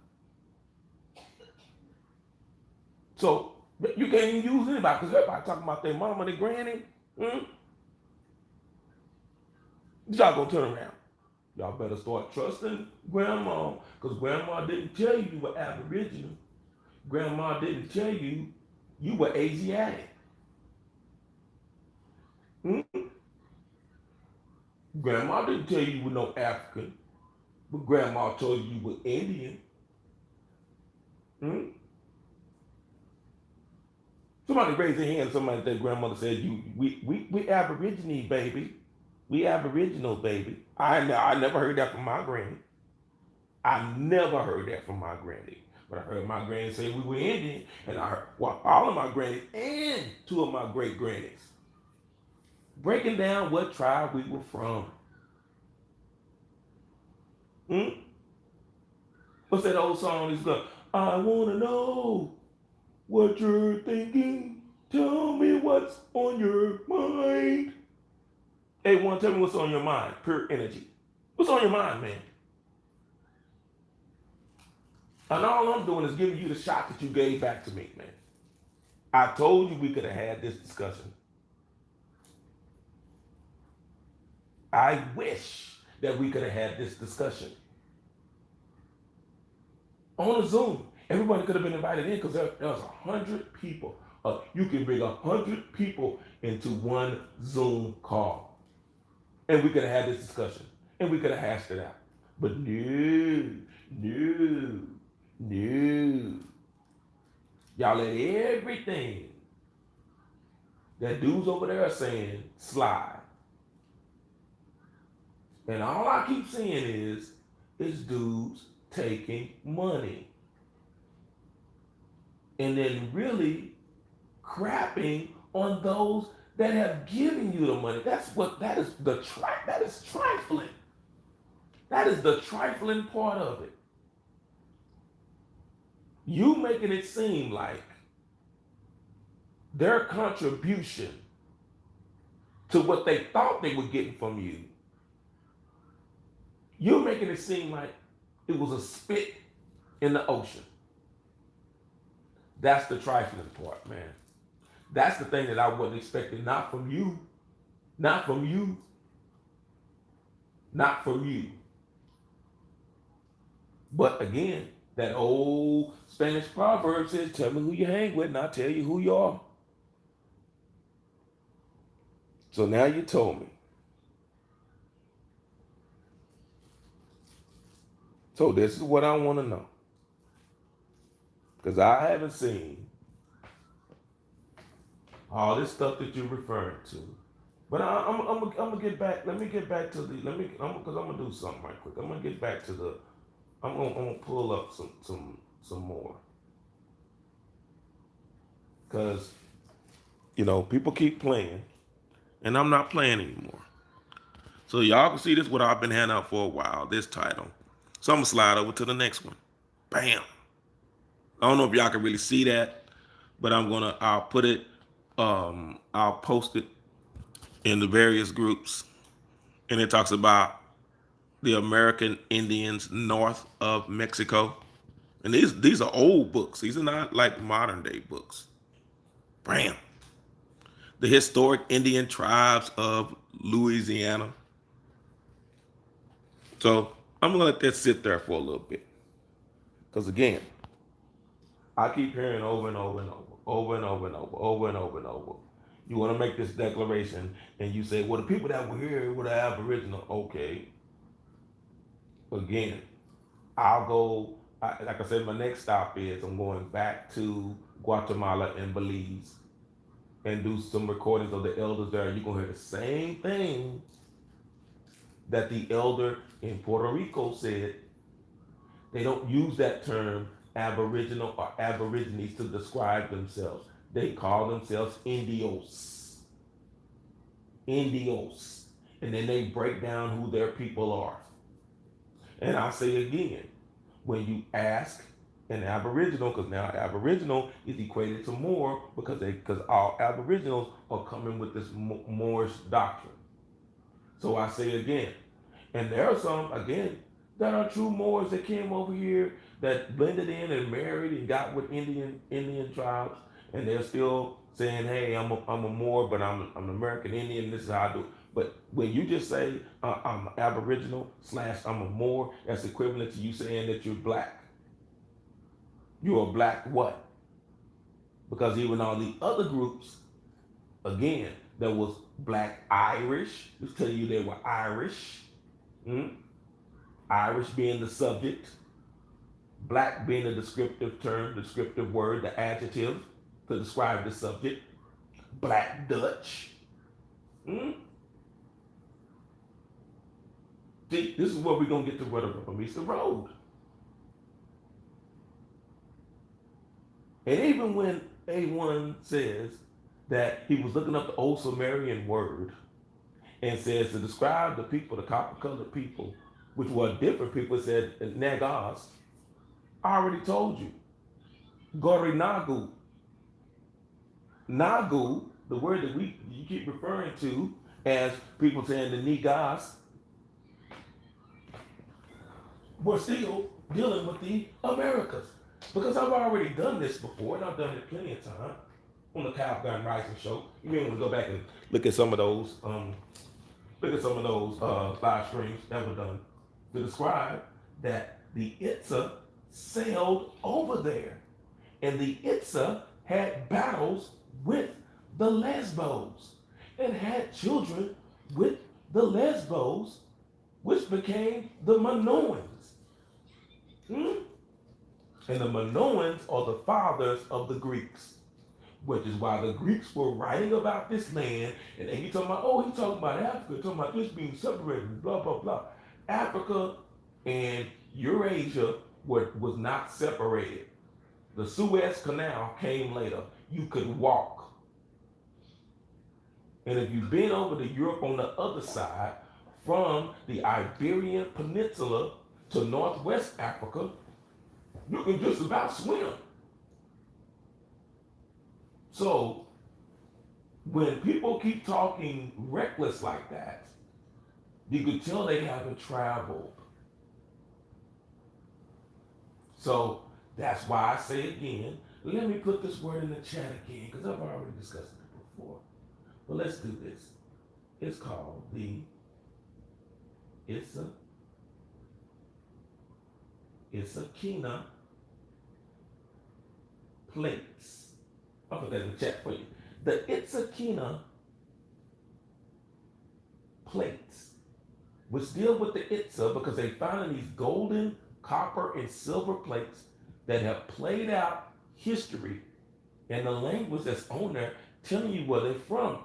So you can't even use anybody because everybody talking about their mama, their granny. Hmm? Y'all gonna turn around. Y'all better start trusting grandma because grandma didn't tell you you were Aboriginal. Grandma didn't tell you you were Asiatic. Hmm? Grandma didn't tell you you were no African, but grandma told you you were Indian. Hmm? Somebody raise their hand. Somebody their grandmother said you we Aborigine baby, we Aboriginal baby. I never heard that from my granny. I never heard that from my granny. But I heard my granny say we were Indian, and I heard well, all of my grannies and two of my great grannies breaking down what tribe we were from. Hmm? What's that old song? It's like, I wanna know what you're thinking. Tell me what's on your mind. Hey, one, tell me what's on your mind. Pure energy. What's on your mind, man? And all I'm doing is giving you the shot that you gave back to me, man. I told you we could have had this discussion. I wish that we could have had this discussion on a Zoom. Everybody could have been invited in because there was 100 people. You can bring 100 people into one Zoom call. And we could have had this discussion. And we could have hashed it out. But no, no, no. Y'all let everything that dudes over there are saying slide. And all I keep seeing is dudes taking money. And then really crapping on those that have given you the money. That is that is trifling. That is the trifling part of it. You making it seem like their contribution to what they thought they were getting from you, you're making it seem like it was a spit in the ocean. That's the trifling part, man. That's the thing that I wasn't expecting, not from you, not from you, not from you. But again, that old Spanish proverb says, tell me who you hang with and I'll tell you who you are. So now you told me. So this is what I want to know. Because I haven't seen all this stuff that you're referring to. But I'm gonna get back. Let me get back to the. Because I'm gonna do something right quick. I'm gonna get back to the. I'm gonna pull up some more. Because people keep playing, and I'm not playing anymore. So y'all can see this what I've been handing out for a while. This title. So I'm gonna slide over to the next one. Bam. I don't know if y'all can really see that, but I'll put it. I'll post it in the various groups, and it talks about the American Indians north of Mexico. And these are old books. These are not like modern day books. Bam. The historic Indian tribes of Louisiana. So I'm gonna let that sit there for a little bit. Because again, I keep hearing over and over and over and over and over and over and over. You want to make this declaration and you say, well, the people that were here were the Aboriginal. Okay. Again, like I said, my next stop is I'm going back to Guatemala and Belize and do some recordings of the elders there. You're going to hear the same thing that the elder in Puerto Rico said. They don't use that term Aboriginal or Aborigines to describe themselves. They call themselves Indios. Indios. And then they break down who their people are. And I say again, when you ask an Aboriginal, because now Aboriginal is equated to Moor because all Aboriginals are coming with this Moorish doctrine. So I say again, and there are some, again, that are true Moors that came over here that blended in and married and got with Indian tribes, and they're still saying, "Hey, I'm a Moor, but I'm an American Indian. This is how I do it." But when you just say I'm Aboriginal / I'm a Moor, that's equivalent to you saying that you're black. You're a black what? Because even all the other groups, again, there was black Irish. Let's tell you they were Irish. Irish being the subject, black being a descriptive term, descriptive word, the adjective to describe the subject. Black Dutch. See, this is where we're going to get to where the rubber meets the road. And even when A1 says that he was looking up the old Sumerian word and says to describe the people, the copper-colored people, which were different people, it said Nagas. I already told you. Gorinagu. Nagu, the word that you keep referring to as people saying the Negas, we're still dealing with the Americas. Because I've already done this before, and I've done it plenty of time on the Cow Gun Rising Show. You may want to go back and look at some of those live streams that were done to describe that the Itza sailed over there. And the Itza had battles with the Lesbos and had children with the Lesbos, which became the Minoans. And the Minoans are the fathers of the Greeks, which is why the Greeks were writing about this land, and then you talking about, he talking about Africa, talking about this being separated, blah, blah, blah. Africa and Eurasia was not separated. The Suez Canal came later. You could walk. And if you've been over to Europe on the other side, from the Iberian Peninsula to Northwest Africa, you can just about swim. So when people keep talking reckless like that, you can tell they haven't traveled. So that's why I say again, let me put this word in the chat again, because I've already discussed it before. But let's do this. It's called the Issa Itzakina plates. I'll put that in the chat for you. The Itzakina plates, which deal with the Itza because they found in these golden, copper, and silver plates that have played out history and the language that's on there, telling you where they're from,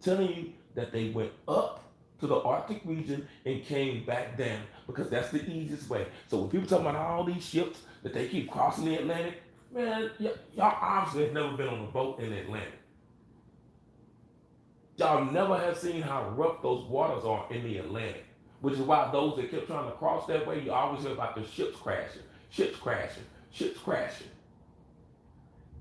telling you that they went up to the Arctic region and came back down because that's the easiest way. So when people talk about all these ships that they keep crossing the Atlantic, man, y'all obviously have never been on a boat in the Atlantic. Y'all never have seen how rough those waters are in the Atlantic, which is why those that kept trying to cross that way, you always hear about the ships crashing, ships crashing, ships crashing.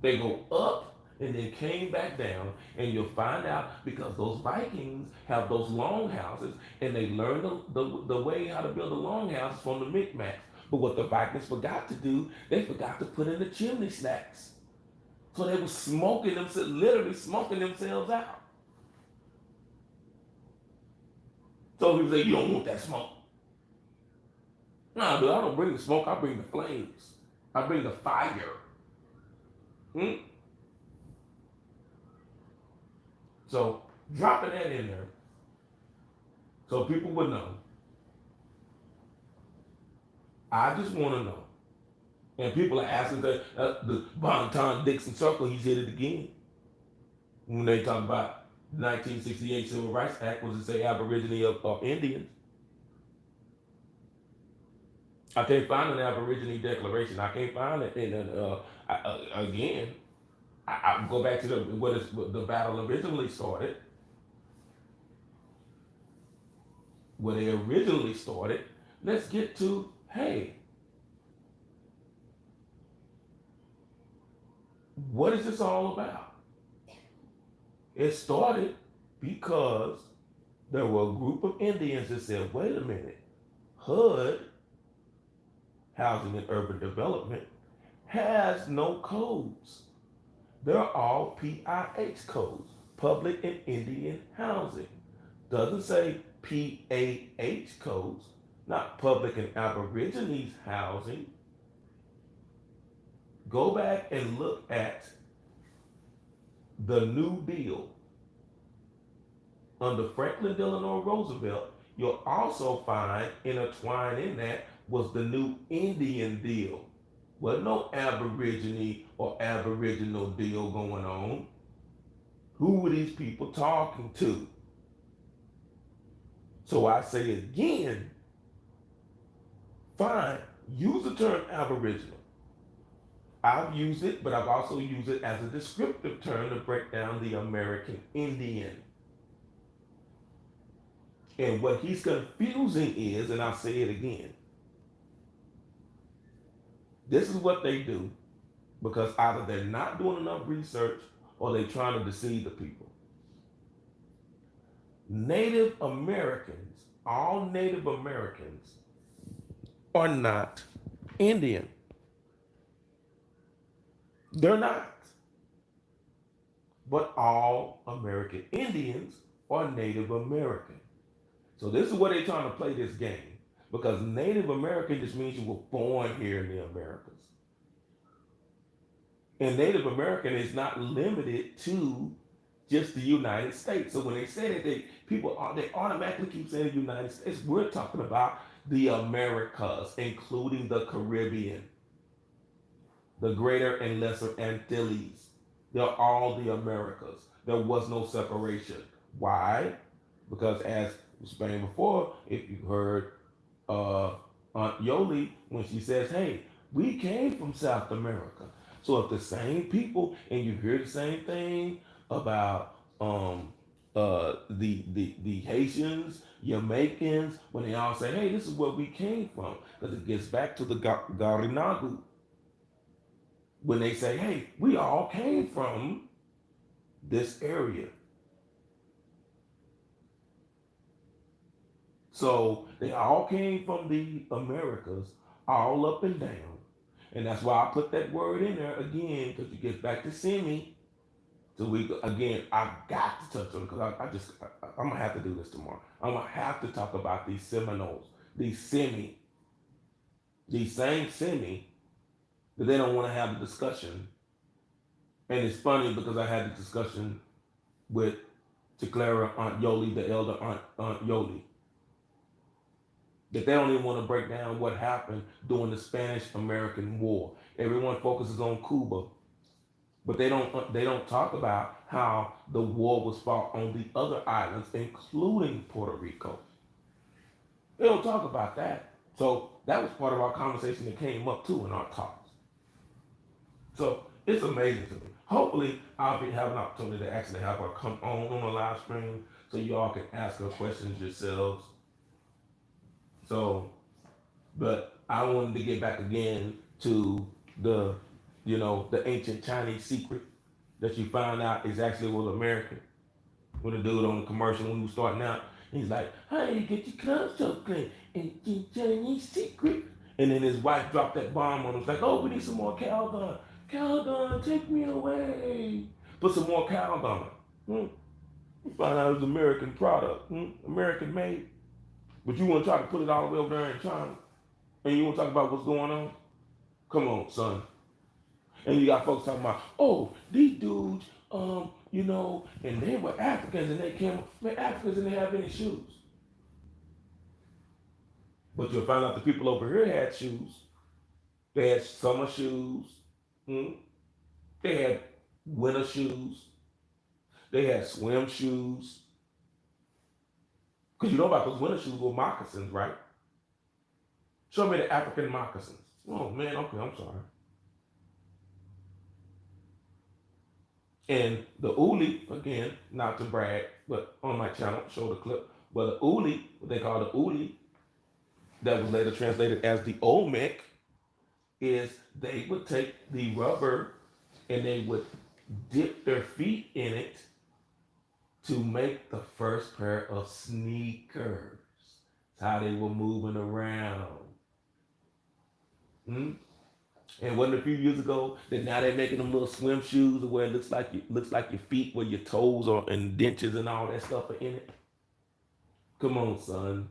They go up and then came back down, and you'll find out because those Vikings have those longhouses, and they learned the way how to build a longhouse from the Micmacs. But what the Vikings forgot to do, they forgot to put in the chimney stacks. So they were smoking themselves, literally smoking themselves out. So people say, you don't want that smoke. No, dude, I don't bring the smoke, I bring the flames. I bring the fire. So dropping that in there so people would know. I just want to know. And people are asking the Bonton Dixon Circle, he's hit it again. When they talk about the 1968 Civil Rights Act, was it say Aborigine of Indians? I can't find an Aborigine declaration. I can't find it. And again, I go back to the battle originally started. Where they originally started. Let's get to, hey, what is this all about? It started because there were a group of Indians that said, wait a minute, HUD, Housing and Urban Development, has no codes. They're all PIH codes, Public and Indian Housing. Doesn't say PAH codes, not Public and Aborigines Housing. Go back and look at the New Deal under Franklin Delano Roosevelt. You'll also find intertwined in that was the New Indian Deal. Wasn't no Aborigine or Aboriginal deal going on. Who were these people talking to? So I say again, fine, use the term Aboriginal. I've used it, but I've also used it as a descriptive term to break down the American Indian. And what he's confusing is, and I'll say it again, this is what they do because either they're not doing enough research or they're trying to deceive the people. Native Americans, all Native Americans are not Indian. They're not. But all American Indians are Native American. So this is where they're trying to play this game. Because Native American just means you were born here in the Americas. And Native American is not limited to just the United States. So when they say that they automatically keep saying the United States, we're talking about the Americas, including the Caribbean, the Greater and Lesser Antilles. They're all the Americas. There was no separation. Why? Because as explained before, if you heard Aunt Yoli when she says, hey, we came from South America. So if the same people, and you hear the same thing about the Haitians, Jamaicans, when they all say, hey, this is where we came from, because it gets back to the Garinagu. When they say, hey, we all came from this area. So they all came from the Americas, all up and down. And that's why I put that word in there again, because it gets back to semi. So I've got to touch on it, because I'm going to have to do this tomorrow. I'm going to have to talk about these Seminoles, these semi. These same semi that they don't want to have the discussion. And it's funny because I had the discussion with Clara Aunt Yoli, the elder Aunt Yoli, that they don't even want to break down what happened during the Spanish-American War. Everyone focuses on Cuba, but they don't talk about how the war was fought on the other islands, including Puerto Rico. They don't talk about that. So that was part of our conversation that came up too in our talks. So it's amazing to me. Hopefully, I'll have an opportunity to actually have her come on a live stream so you all can ask her questions yourselves. So, but I wanted to get back again to the, the ancient Chinese secret that you found out is actually was American. With a dude on the commercial when he was starting out, he's like, "Hey, get your club so clean, ancient Chinese secret." And then his wife dropped that bomb on him. It's like, "Oh, we need some more Calgon. Calgon, take me away. Put some more Calgon." You find out it was American product, American made. But you want to try to put it all the way over there in China, and you want to talk about what's going on? Come on, son. And you got folks talking about, "Oh, these dudes, and they were Africans and they came, man, Africans and they have any shoes." But you'll find out the people over here had shoes. They had summer shoes. They had winter shoes. They had swim shoes. Because you know about those winter shoes were moccasins, right? Show me the African moccasins. Oh, man, okay, I'm sorry. And the uli, again, not to brag, but on my channel, show the clip. But the uli, what they call the uli, that was later translated as the Olmec, is they would take the rubber and they would dip their feet in it to make the first pair of sneakers. That's how they were moving around. And wasn't a few years ago that now they're making them little swim shoes where it looks like your feet, where your toes are and dentures and all that stuff are in it. Come on, son.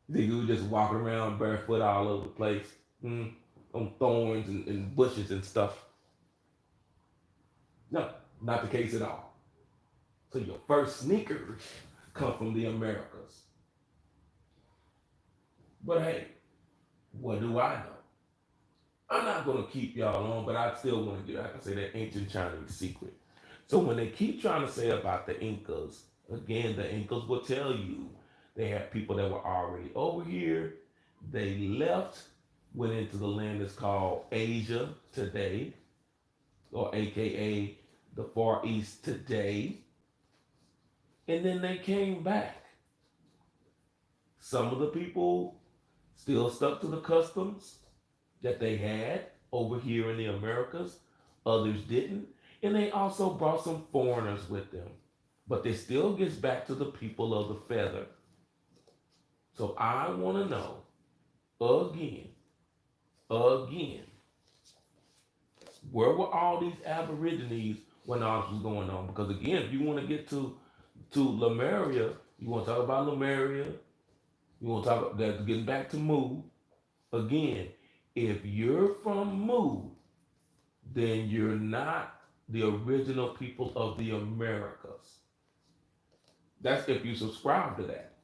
You just walking around barefoot all over the place, on thorns and bushes and stuff. No, not the case at all. So your first sneakers come from the Americas. But hey, what do I know? I'm not going to keep y'all on, but I still want to get, like I say, that ancient Chinese secret. So when they keep trying to say about the Incas, again, the Incas will tell you they had people that were already over here. They left, went into the land that's called Asia today, or AKA the Far East today. And then they came back. Some of the people still stuck to the customs that they had over here in the Americas. Others didn't. And they also brought some foreigners with them. But it still gets back to the people of the feather. So I want to know again, where were all these Aborigines when all this was going on? Because again, if you want to get to Lemuria, you want to talk about Lemuria, you want to talk about that, getting back to Mu. Again, if you're from Mu, then you're not the original people of the Americas. That's if you subscribe to that.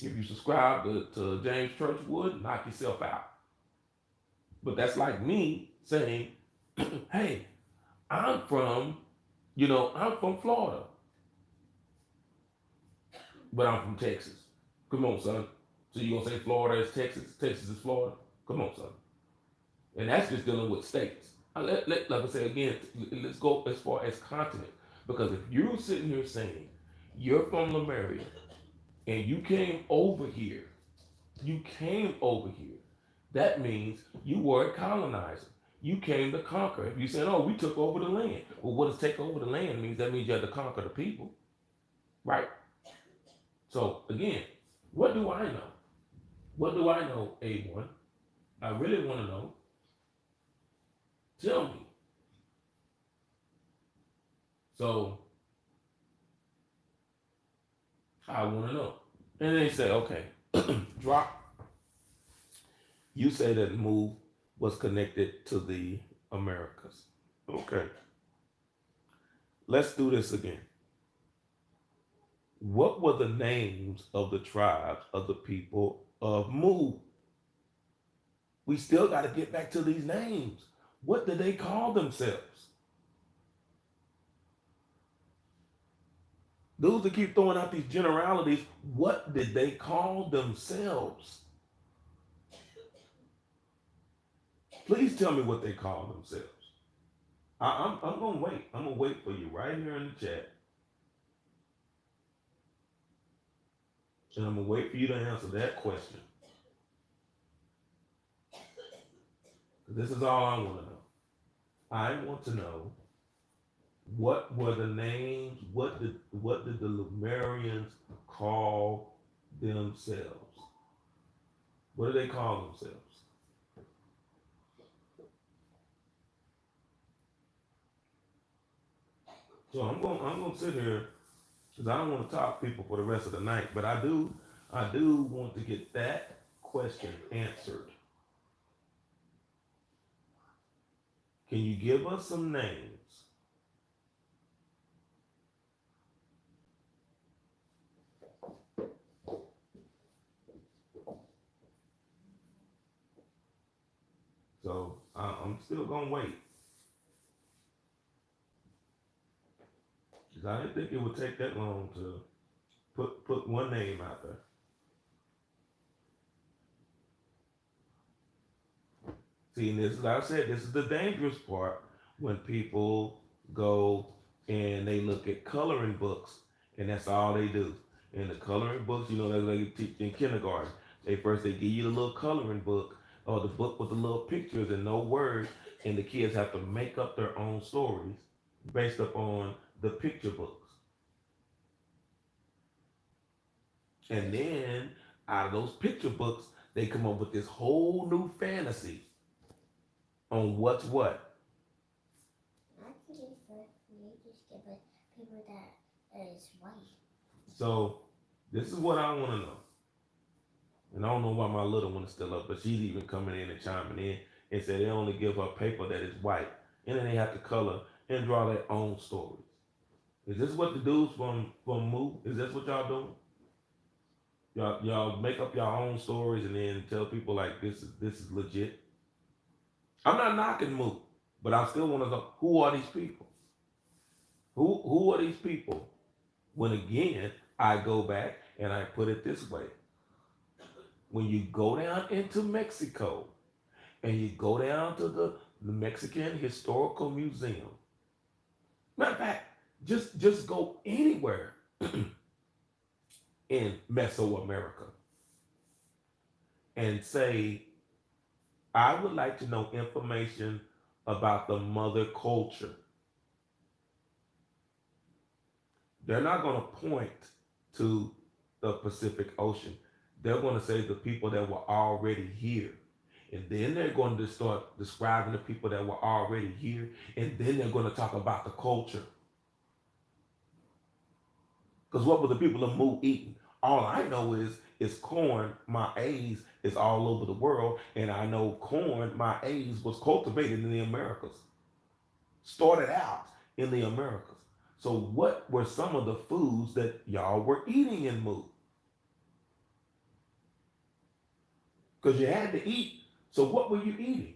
If you subscribe to James Churchwood, knock yourself out. But that's like me saying, "Hey, I'm from Florida, but I'm from Texas." Come on, son. So you gonna say Florida is Texas, Texas is Florida? Come on, son. And that's just dealing with states. Like I say again, let's go as far as continent. Because if you're sitting here saying you're from Lemuria and you came over here, that means you were a colonizer. You came to conquer. If you said, "Oh, we took over the land," well, what does take over the land means? That means you had to conquer the people, right? So again, what do I know? What do I know, A1? I really want to know. Tell me. So I want to know. And they say, okay, drop You say that Mu was connected to the Americas. Okay. Let's do this again. What were the names of the tribes of the people of Mu? We still got to get back to these names. What did they call themselves? Those that keep throwing out these generalities, what did they call themselves? Please tell me what they call themselves. I'm gonna wait. I'm gonna wait for you right here in the chat, and I'm gonna wait for you to answer that question. This is all I want to know. I want to know what were the names. What did the Lemurians call themselves? What do they call themselves? So I'm gonna sit here because I don't want to talk people for the rest of the night, but I do want to get that question answered. Can you give us some names? So I'm still gonna wait because I didn't think it would take that long to put one name out there. See, and this is like I said, this is the dangerous part when people go and they look at coloring books and that's all they do. In the coloring books, that's like you teach in kindergarten. They give you the little coloring book or the book with the little pictures and no words, and the kids have to make up their own stories based upon the picture books. And then out of those picture books, they come up with this whole new fantasy on what's what. Actually, first we just give it people that is white. So this is what I want to know. And I don't know why my little one is still up, but she's even coming in and chiming in and said they only give her paper that is white. And then they have to color and draw their own stories. Is this what the dudes from Moo? Is this what y'all doing? Y'all make up your own stories and then tell people like this is legit. I'm not knocking Moo, but I still want to know who are these people? Who are these people? When again, I go back and I put it this way. When you go down into Mexico and you go down to the Mexican Historical Museum, matter of fact, just go anywhere in Mesoamerica and say, I would like to know information about the mother culture. They're not going to point to the Pacific Ocean. They're going to say the people that were already here. And then they're going to start describing the people that were already here. And then they're going to talk about the culture. Because what were the people of Mu eating? All I know is corn, maize, is all over the world. And I know corn, maize was cultivated in the Americas. Started out in the Americas. So what were some of the foods that y'all were eating in Mu? Because you had to eat. So what were you eating?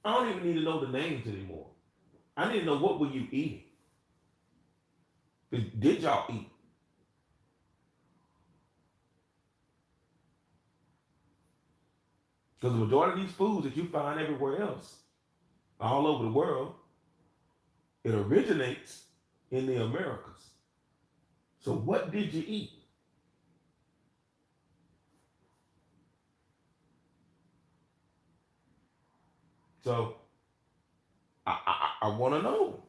I don't even need to know the names anymore. I need to know what were you eating. Did y'all eat? Because the majority of these foods that you find everywhere else, all over the world, it originates in the Americas. So what did you eat? So I want to know.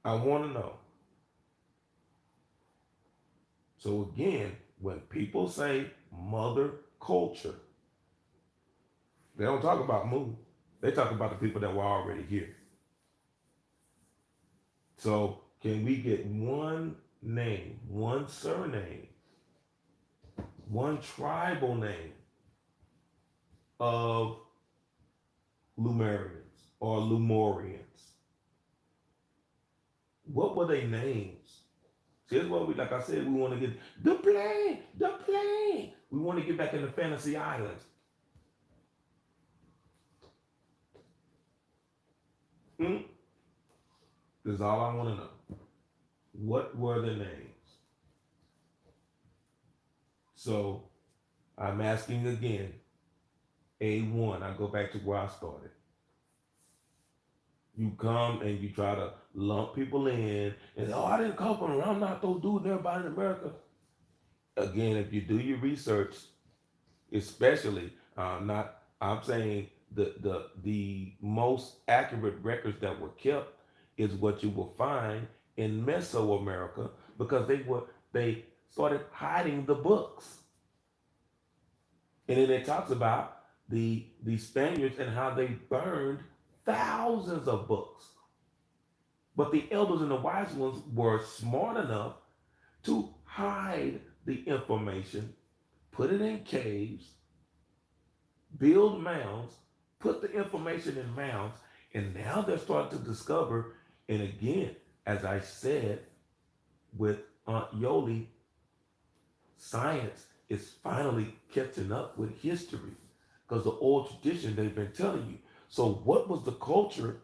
I want to know. So again, when people say mother culture, they don't talk about Mu. They talk about the people that were already here. So can we get one name, one surname, one tribal name of Lumerians or Lumorians. What were their names? See, that's what we, like I said, we want to get the plane, the plane. We want to get back in the fantasy islands. Hmm? That's all I want to know. What were the names? So I'm asking again, A1, I go back to where I started. You come and you try to lump people in and, oh, I didn't come from, I'm not those dudes, everybody in America. Again, if you do your research, especially, not, I'm saying the most accurate records that were kept is what you will find in Mesoamerica, because they started hiding the books. And then it talks about the Spaniards and how they burned thousands of books. But the elders and the wise ones were smart enough to hide the information, put it in caves, build mounds, put the information in mounds, and now they're starting to discover. And again, as I said with Aunt Yoli, science is finally catching up with history, because the old tradition they've been telling you. So what was the culture?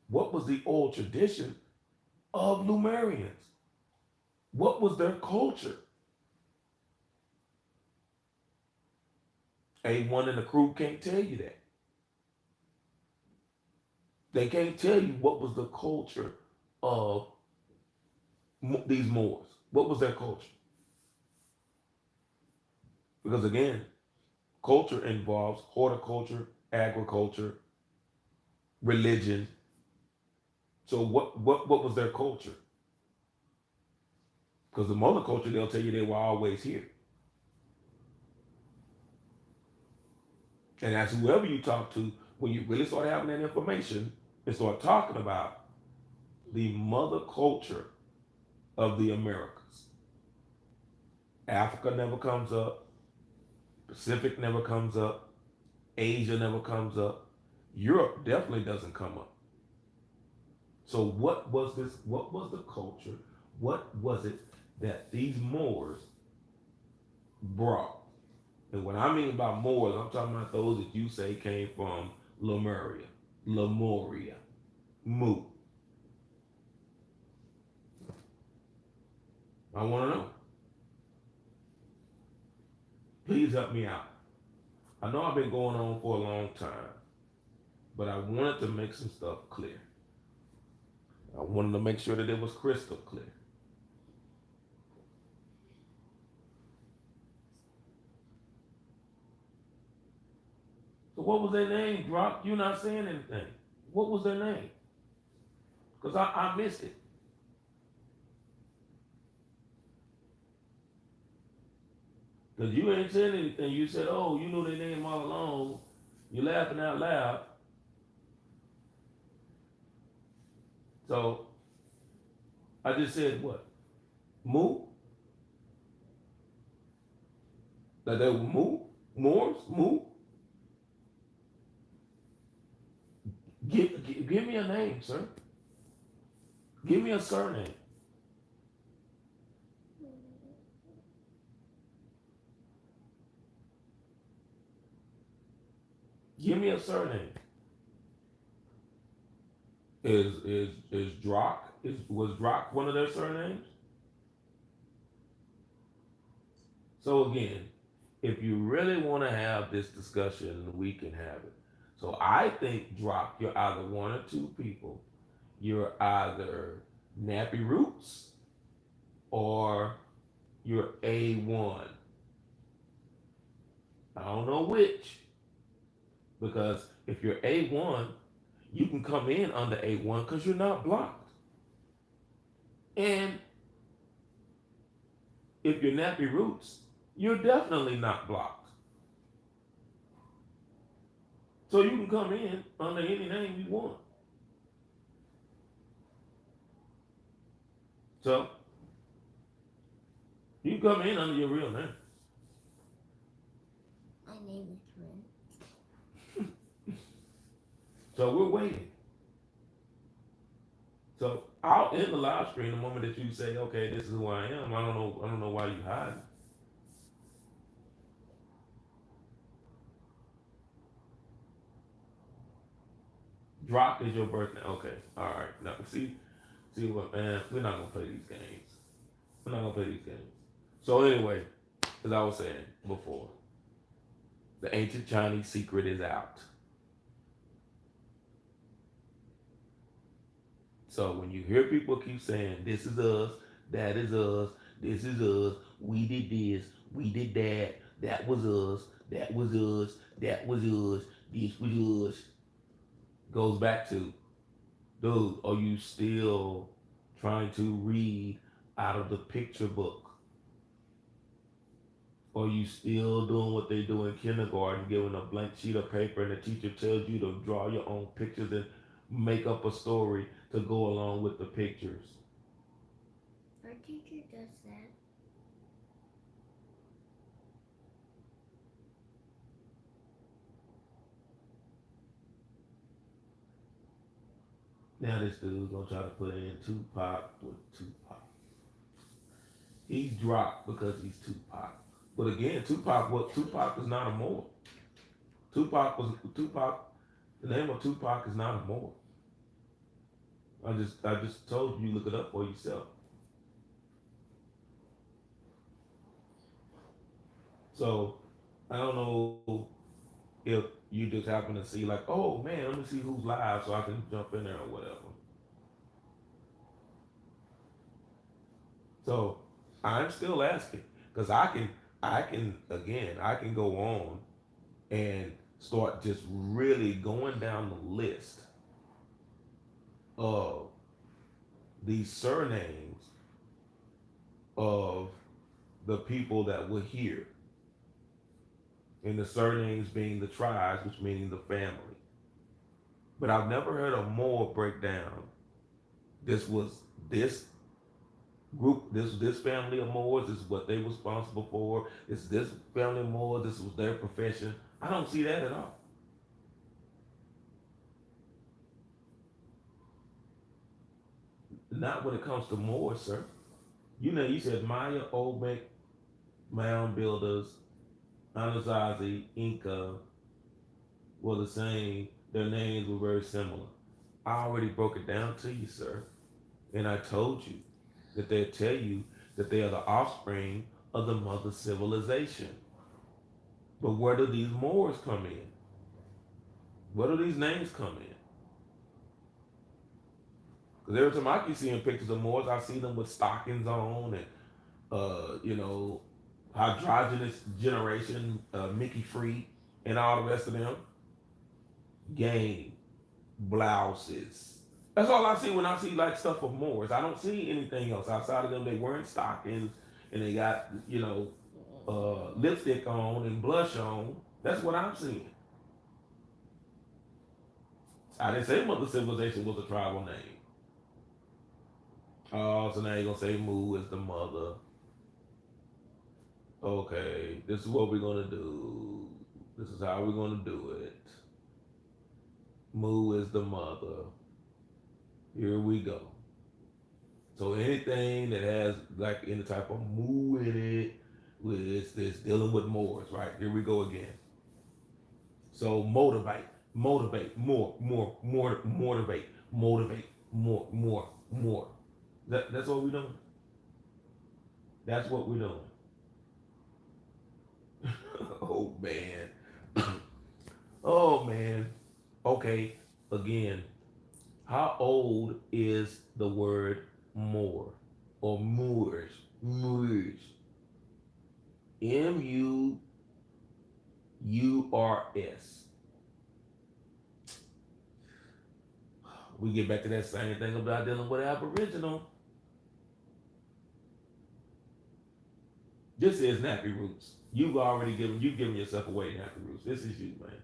What was the old tradition of Lumerians? What was their culture? A1 and the crew can't tell you that. They can't tell you what was the culture of these Moors. What was their culture? Because again, culture involves horticulture, agriculture, religion. So what was their culture? Because the monoculture, they'll tell you they were always here. And that's whoever you talk to, when you really start having that information and start talking about the mother culture of the Americas. Africa never comes up, Pacific never comes up, Asia never comes up, Europe definitely doesn't come up. So what was this? What was the culture? What was it that these Moors brought? And what I mean by Moors, I'm talking about those that you say came from Lemuria, Mu. I want to know. Please help me out. I know I've been going on for a long time, but I wanted to make some stuff clear. I wanted to make sure that it was crystal clear. So what was their name, Brock? You're not saying anything. What was their name? Because I missed it. Because you ain't saying anything. You said, oh, you knew their name all along. You're laughing out loud. So I just said what? Moo? That they were Moo? Moors? Moo? Give me a name, sir. Give me a surname. Give me a surname. Is Drock? Was Drock one of their surnames? So again, if you really want to have this discussion, we can have it. So I think, Drock, you're either one or two people. You're either Nappy Roots or you're A1. I don't know which. Because if you're A1, you can come in under A1 because you're not blocked. And if you're Nappy Roots, you're definitely not blocked. So you can come in under any name you want. So you can come in under your real name. My name is Ren. So we're waiting. So I'll end the live stream the moment that you say, okay, this is who I am. I don't know why you hiding. Drop is your birthday. Okay. All right. Now see what, man, we're not gonna play these games. We're not gonna play these games. So anyway, as I was saying before, the ancient Chinese secret is out. So when you hear people keep saying, this is us, that is us, this is us, we did this, we did that, that was us, that was us, that was us, this was us, goes back to, dude, are you still trying to read out of the picture book? Or you still doing what they do in kindergarten, giving a blank sheet of paper and the teacher tells you to draw your own pictures and make up a story to go along with the pictures? Our teacher does that. Now this dude gonna try to put in Tupac with Tupac. He dropped because he's Tupac. But again, Tupac is not a Moor. Tupac. The name of Tupac is not a Moor. I just told you look it up for yourself. So I don't know if you just happen to see like, oh man, let me see who's live so I can jump in there or whatever. So I'm still asking because I can go on and start just really going down the list of these surnames of the people that were here, and the surnames being the tribes, which meaning the family. But I've never heard a Moor break down. This was this group, this family of Moors. This is what they were responsible for. It's this family of Moors. This was their profession. I don't see that at all. Not when it comes to Moors, sir. You know, you said Maya, Olmec, mound builders, Anasazi, Inca were the same. Their names were very similar. I already broke it down to you, sir. And I told you that they'll tell you that they are the offspring of the mother civilization. But where do these Moors come in? Where do these names come in? Because every time I keep seeing pictures of Moors, I see them with stockings on and, you know, hydrogenous generation, Mickey Free, and all the rest of them. Game, blouses. That's all I see when I see like stuff of Moors. I don't see anything else outside of them. They wearing stockings and they got, you know, lipstick on and blush on. That's what I'm seeing. I didn't say Mother Civilization was a tribal name. Oh, so now you're gonna say Mu is the mother. Okay, this is what we're gonna do. This is how we're gonna do it. Mu is the mother. Here we go. So anything that has like any type of Mu in it, with it's dealing with Moors, right? Here we go again. So motivate, motivate, more. That's what we're doing. That's what we're doing. Oh man. Oh man. Okay, again. How old is the word Moor or Moors? Moors. Murs. We get back to that same thing about dealing with Aboriginal. This is Nappy Roots. You've given yourself away, Nappy Roots. This is you, man.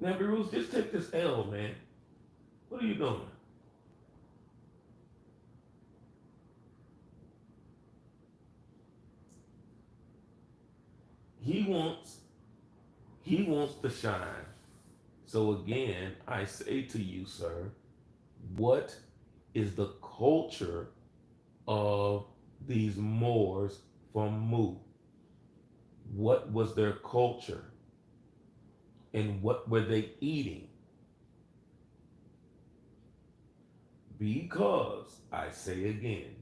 Nappy Roots, just take this L, man. What are you doing? He wants he wants to shine. So again, I say to you, sir, what is the culture of these Moors from Mu? What was their culture? And what were they eating? Because, I say again,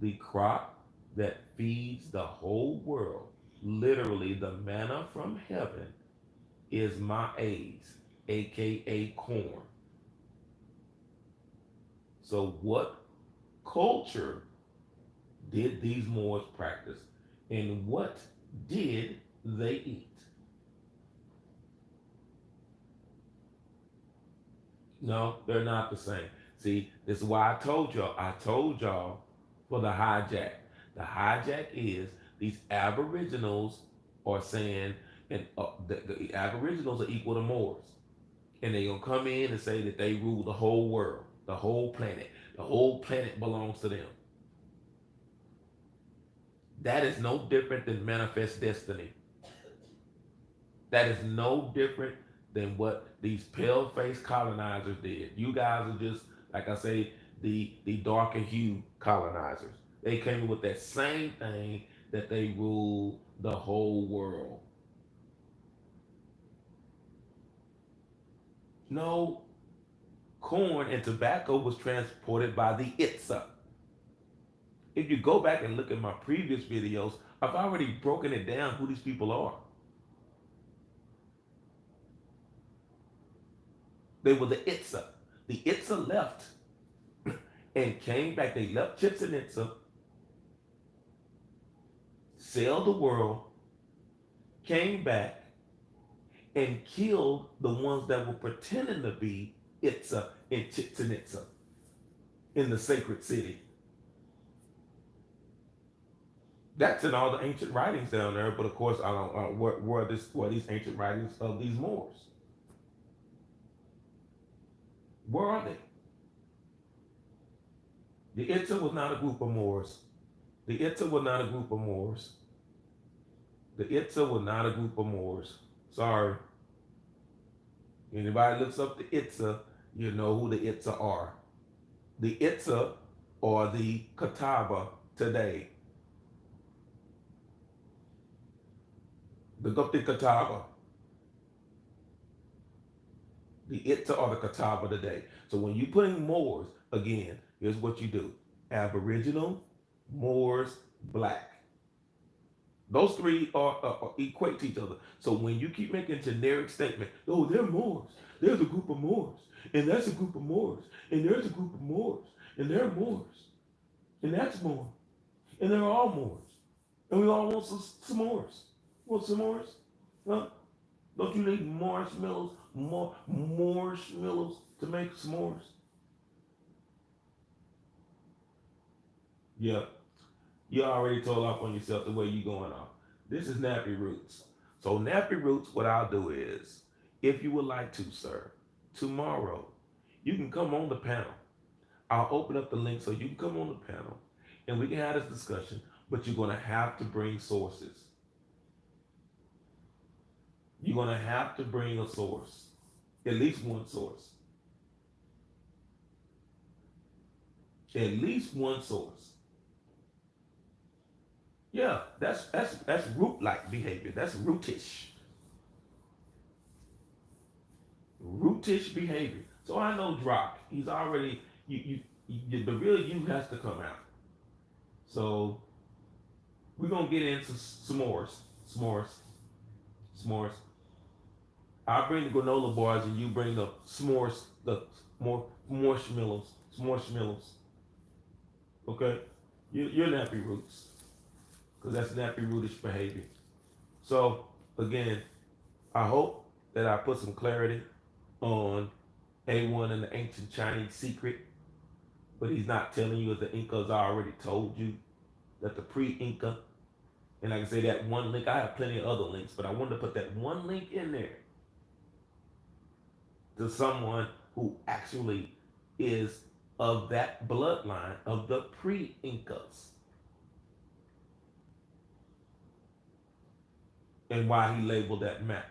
the crop that feeds the whole world, literally the manna from heaven, is maize, aka corn. So, what culture did these Moors practice? And what did they eat? No, they're not the same. See, this is why I told y'all. I told y'all for the hijack. The hijack is these Aboriginals are saying, and the Aboriginals are equal to Moors, and they gonna come in and say that they rule the whole world, the whole planet. The whole planet belongs to them. That is no different than manifest destiny. That is no different than what these pale faced colonizers did. You guys are just, like I say, the darker hue colonizers. They came in with that same thing that they rule the whole world. No, corn and tobacco was transported by the Itza. If you go back and look at my previous videos, I've already broken it down who these people are. They were the Itza. The Itza left and came back. They left Chichen Itza, sailed the world, came back, and killed the ones that were pretending to be Itza in Chichen Itza in the sacred city. That's in all the ancient writings down there, but of course, I don't. Where these ancient writings of these Moors? Where are they? The Itza was not a group of Moors. The Itza was not a group of Moors. The Itza was not a group of Moors. Sorry. Anybody looks up the Itza, you know who the Itza are. The Itza or the Catawba today. Look up the Catawba. The Itza or the Catawba today. So when you put in Moors, again, here's what you do. Aboriginal, Moors, Black. Those three equate to each other. So when you keep making generic statement, oh, they're Moors. There's a group of Moors. And that's a group of Moors. And there's a group of Moors. And they're Moors. And that's Moor. And they're all Moors. And we all want some s'mores. Want s'mores? Huh? Don't you need marshmallows, more marshmallows to make s'mores? Yeah, you already told off on yourself the way you going off. This is Nappy Roots. So Nappy Roots, what I'll do is, if you would like to, sir, tomorrow, you can come on the panel. I'll open up the link so you can come on the panel and we can have this discussion, but you're gonna have to bring sources. You're gonna have to bring a source, at least one source. At least one source. Yeah, that's root-like behavior. That's rootish. Rootish behavior. So I know Drock. He's already the real you has to come out. So we're gonna get into s'mores. S'mores. S'mores. I'll bring the granola bars and you bring the s'mores, the more marshmallows. Marshmallows. Okay? You're Nappy Roots. Because that's Nappy Rootish behavior. So again, I hope that I put some clarity on A1 and the ancient Chinese secret. But he's not telling you, as the Incas already told you, that the pre-Inca, and I can say that one link, I have plenty of other links, but I wanted to put that one link in there to someone who actually is of that bloodline of the pre-Incas. And why he labeled that map.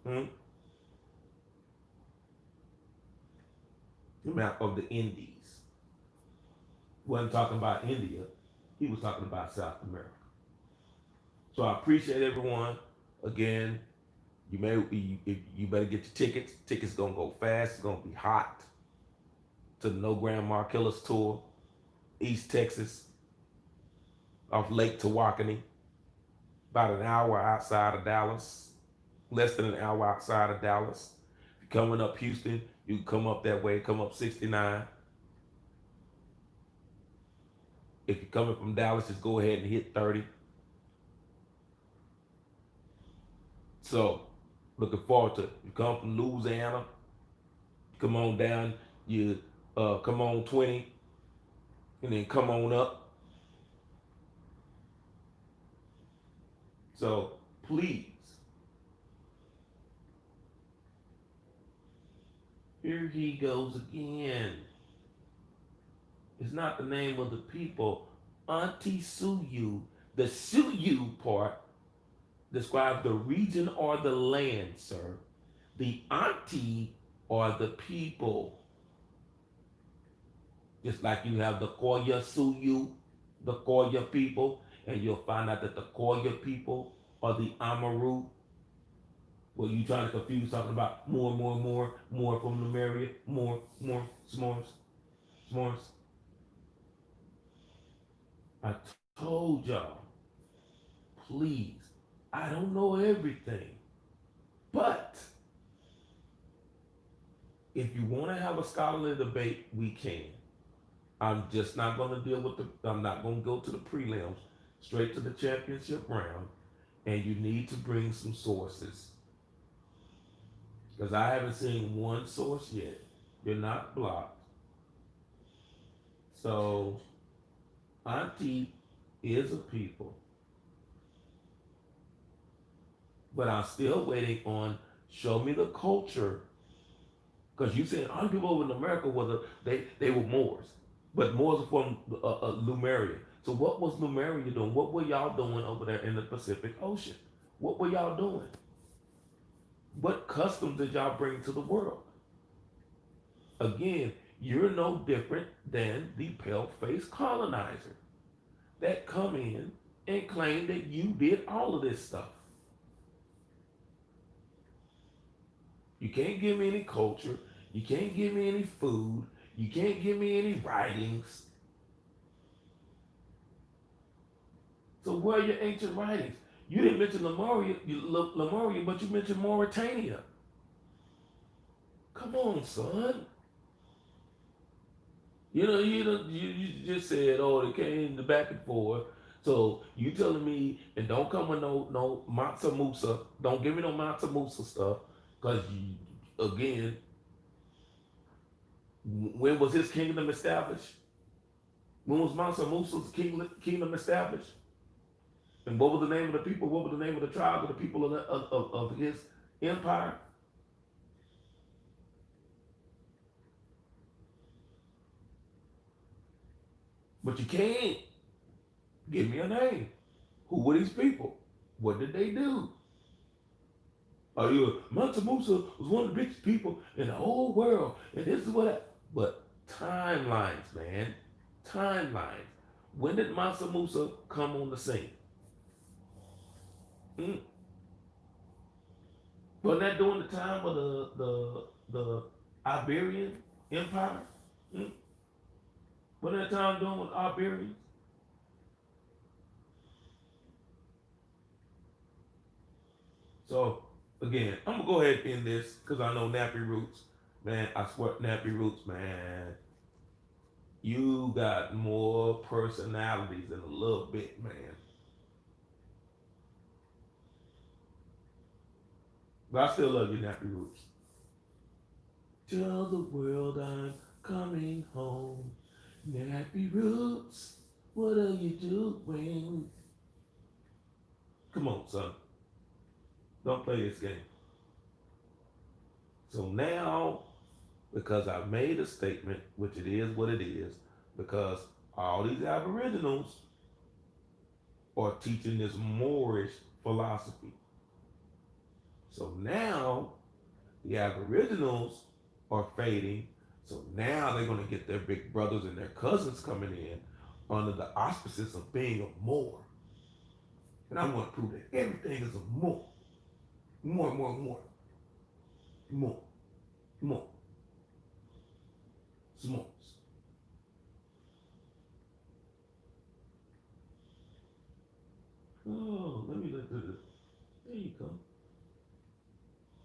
Hmm? The map of the Indies. He wasn't talking about India. He was talking about South America. So I appreciate everyone. Again, you better get your tickets. Tickets gonna go fast. It's gonna be hot to the No Grandma Killers tour, East Texas, off Lake Tawakoni, about an hour outside of Dallas, less than an hour outside of Dallas. If you're coming up Houston, you can come up that way. Come up 69. If you're coming from Dallas, just go ahead and hit 30. So, looking forward to it. You come from Louisiana, come on down. You come on 20, and then come on up. So please, here he goes again. It's not the name of the people. Auntie Suyu. The Suyu part describes the region or the land, sir. The auntie are the people. Just like you have the Koya Suyu, the Koya people, and you'll find out that the Koya people are the Amaru. Well, you trying to confuse something about more from the Lemuria, more, s'mores, s'mores. I told y'all, please, I don't know everything, but if you want to have a scholarly debate, we can. I'm just not going to deal with I'm not going to go to the prelims, straight to the championship round, and you need to bring some sources. Because I haven't seen one source yet. You're not blocked. So, Auntie is a people. But I'm still waiting on show me the culture. Because you said other people over in America they were Moors. But Moors are from Lemuria. So what was Lemuria doing? What were y'all doing over there in the Pacific Ocean? What were y'all doing? What customs did y'all bring to the world? Again, you're no different than the pale-faced colonizer that come in and claim that you did all of this stuff. You can't give me any culture. You can't give me any food. You can't give me any writings. So where are your ancient writings? You didn't mention Lemuria, but you mentioned Mauritania. Come on, son. You just said, oh, they came the back and forth. So you telling me, and don't come with no Mansa Musa. Don't give me no Mansa Musa stuff, because again, when was his kingdom established? When was Mansa Musa's kingdom established? And what was the name of the people? What was the name of the tribe of the people of his empire? But you can't give me a name. Who were these people? What did they do? Oh, Mansa Musa was one of the richest people in the whole world, and this is what. But timelines, man, timelines. When did Mansa Musa come on the scene? Mm. Wasn't that during the time of the Iberian Empire? Mm. Wasn't that time during with Iberians? So again, I'm gonna go ahead and end this because I know Nappy Roots, man. I swear, Nappy Roots, man. You got more personalities than a little bit, man. But I still love you, Nappy Roots. Tell the world I'm coming home. Nappy Roots, what are you doing? Come on, son. Don't play this game. So now, because I've made a statement, which it is what it is, because all these Aboriginals are teaching this Moorish philosophy. So now the Aboriginals are fading. So now they're going to get their big brothers and their cousins coming in under the auspices of being a Moor. And I'm going to prove that everything is a Moor. More, more, more. More, more. S'mores. Oh, let me look at this. There you go.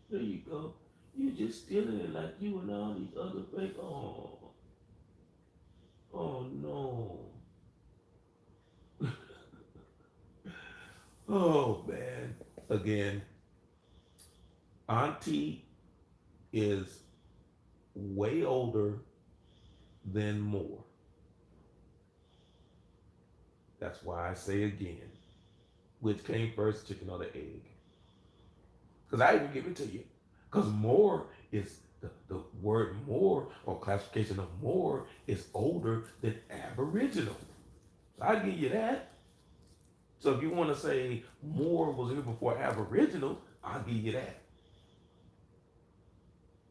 There you go. You just stealing it like you and all these other fake. Oh, oh no. Oh man. Again, Auntie is way older than more. That's why I say again, which came first, chicken or the egg? Because I even give it to you. Because more is the word more or classification of more is older than Aboriginal. So I give you that. So if you want to say more was here before Aboriginal, I'll give you that.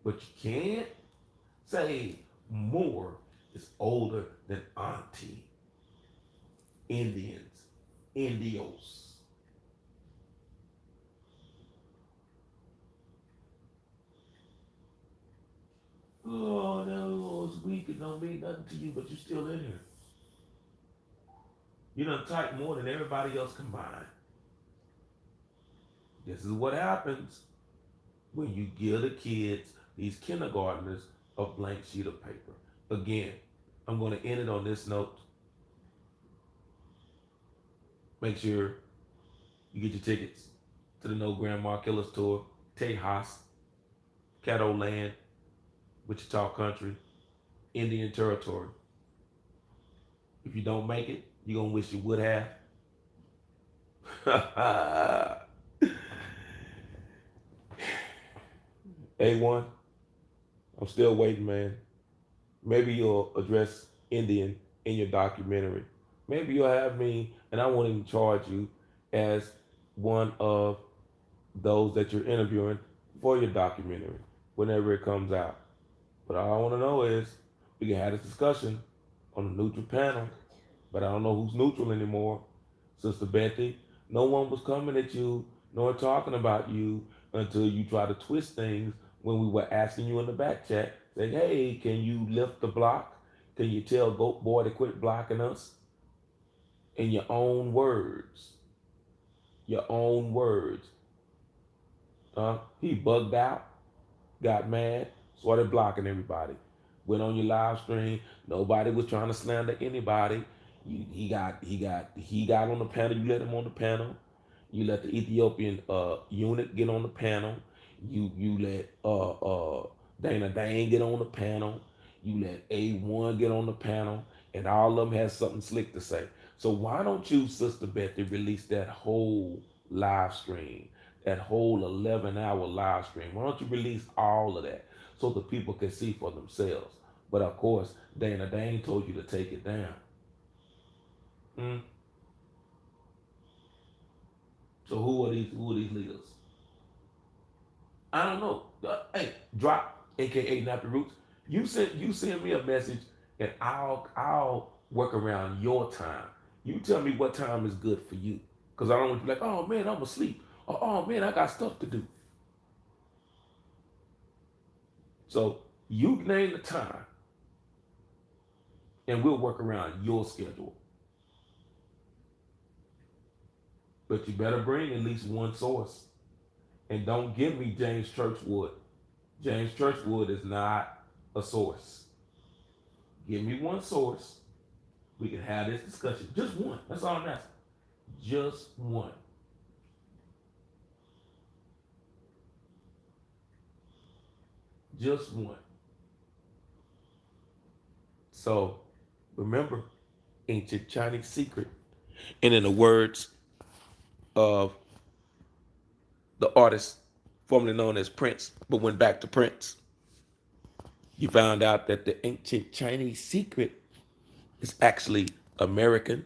But you can't say more is older than Auntie. Indians, Indios. Oh, that was weak. It don't mean nothing to you, but you still in here. You done type more than everybody else combined. This is what happens when you give the kids, these kindergartners, a blank sheet of paper. Again, I'm going to end it on this note. Make sure you get your tickets to the No Grandma Killers Tour, Tejas, Caddo Land, Wichita Country, Indian Territory. If you don't make it, you're going to wish you would have. A1, I'm still waiting, man. Maybe you'll address Indian in your documentary. Maybe you'll have me, and I won't even charge you as one of those that you're interviewing for your documentary whenever it comes out. But all I want to know is we can have this discussion on the neutral panel, but I don't know who's neutral anymore. Sister Betty, no one was coming at you nor talking about you until you try to twist things when we were asking you in the back chat, saying, hey, can you lift the block? Can you tell Goat Boy to quit blocking us? In your own words. Your own words. He bugged out, got mad, started blocking everybody. Went on your live stream. Nobody was trying to slander anybody. He got on the panel. You let him on the panel. You let the Ethiopian unit get on the panel. You let Dana Dane get on the panel. You let A1 get on the panel, and all of them has something slick to say. So why don't you, Sister Betty, release that whole live stream, that whole 11-hour live stream? Why don't you release all of that so the people can see for themselves? But of course, Dana Dane told you to take it down. So who are these leaders? I don't know. Hey, drop, aka Nappy Roots. You send me a message, and I'll work around your time. You tell me what time is good for you, because I don't want to be like, oh man, I'm asleep, or oh man, I got stuff to do. So you name the time, and we'll work around your schedule. But you better bring at least one source. And don't give me James Churchwood. James Churchwood is not a source. Give me one source. We can have this discussion. Just one. That's all I'm asking. Just one. Just one. So remember, ancient Chinese secret. And in the words of the artist formerly known as Prince, but went back to Prince, you found out that the ancient Chinese secret is actually American.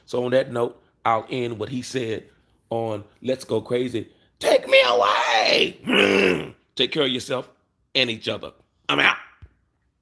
So on that note, I'll end what he said on Let's Go Crazy. Take me away! Hey, take care of yourself and each other. I'm out.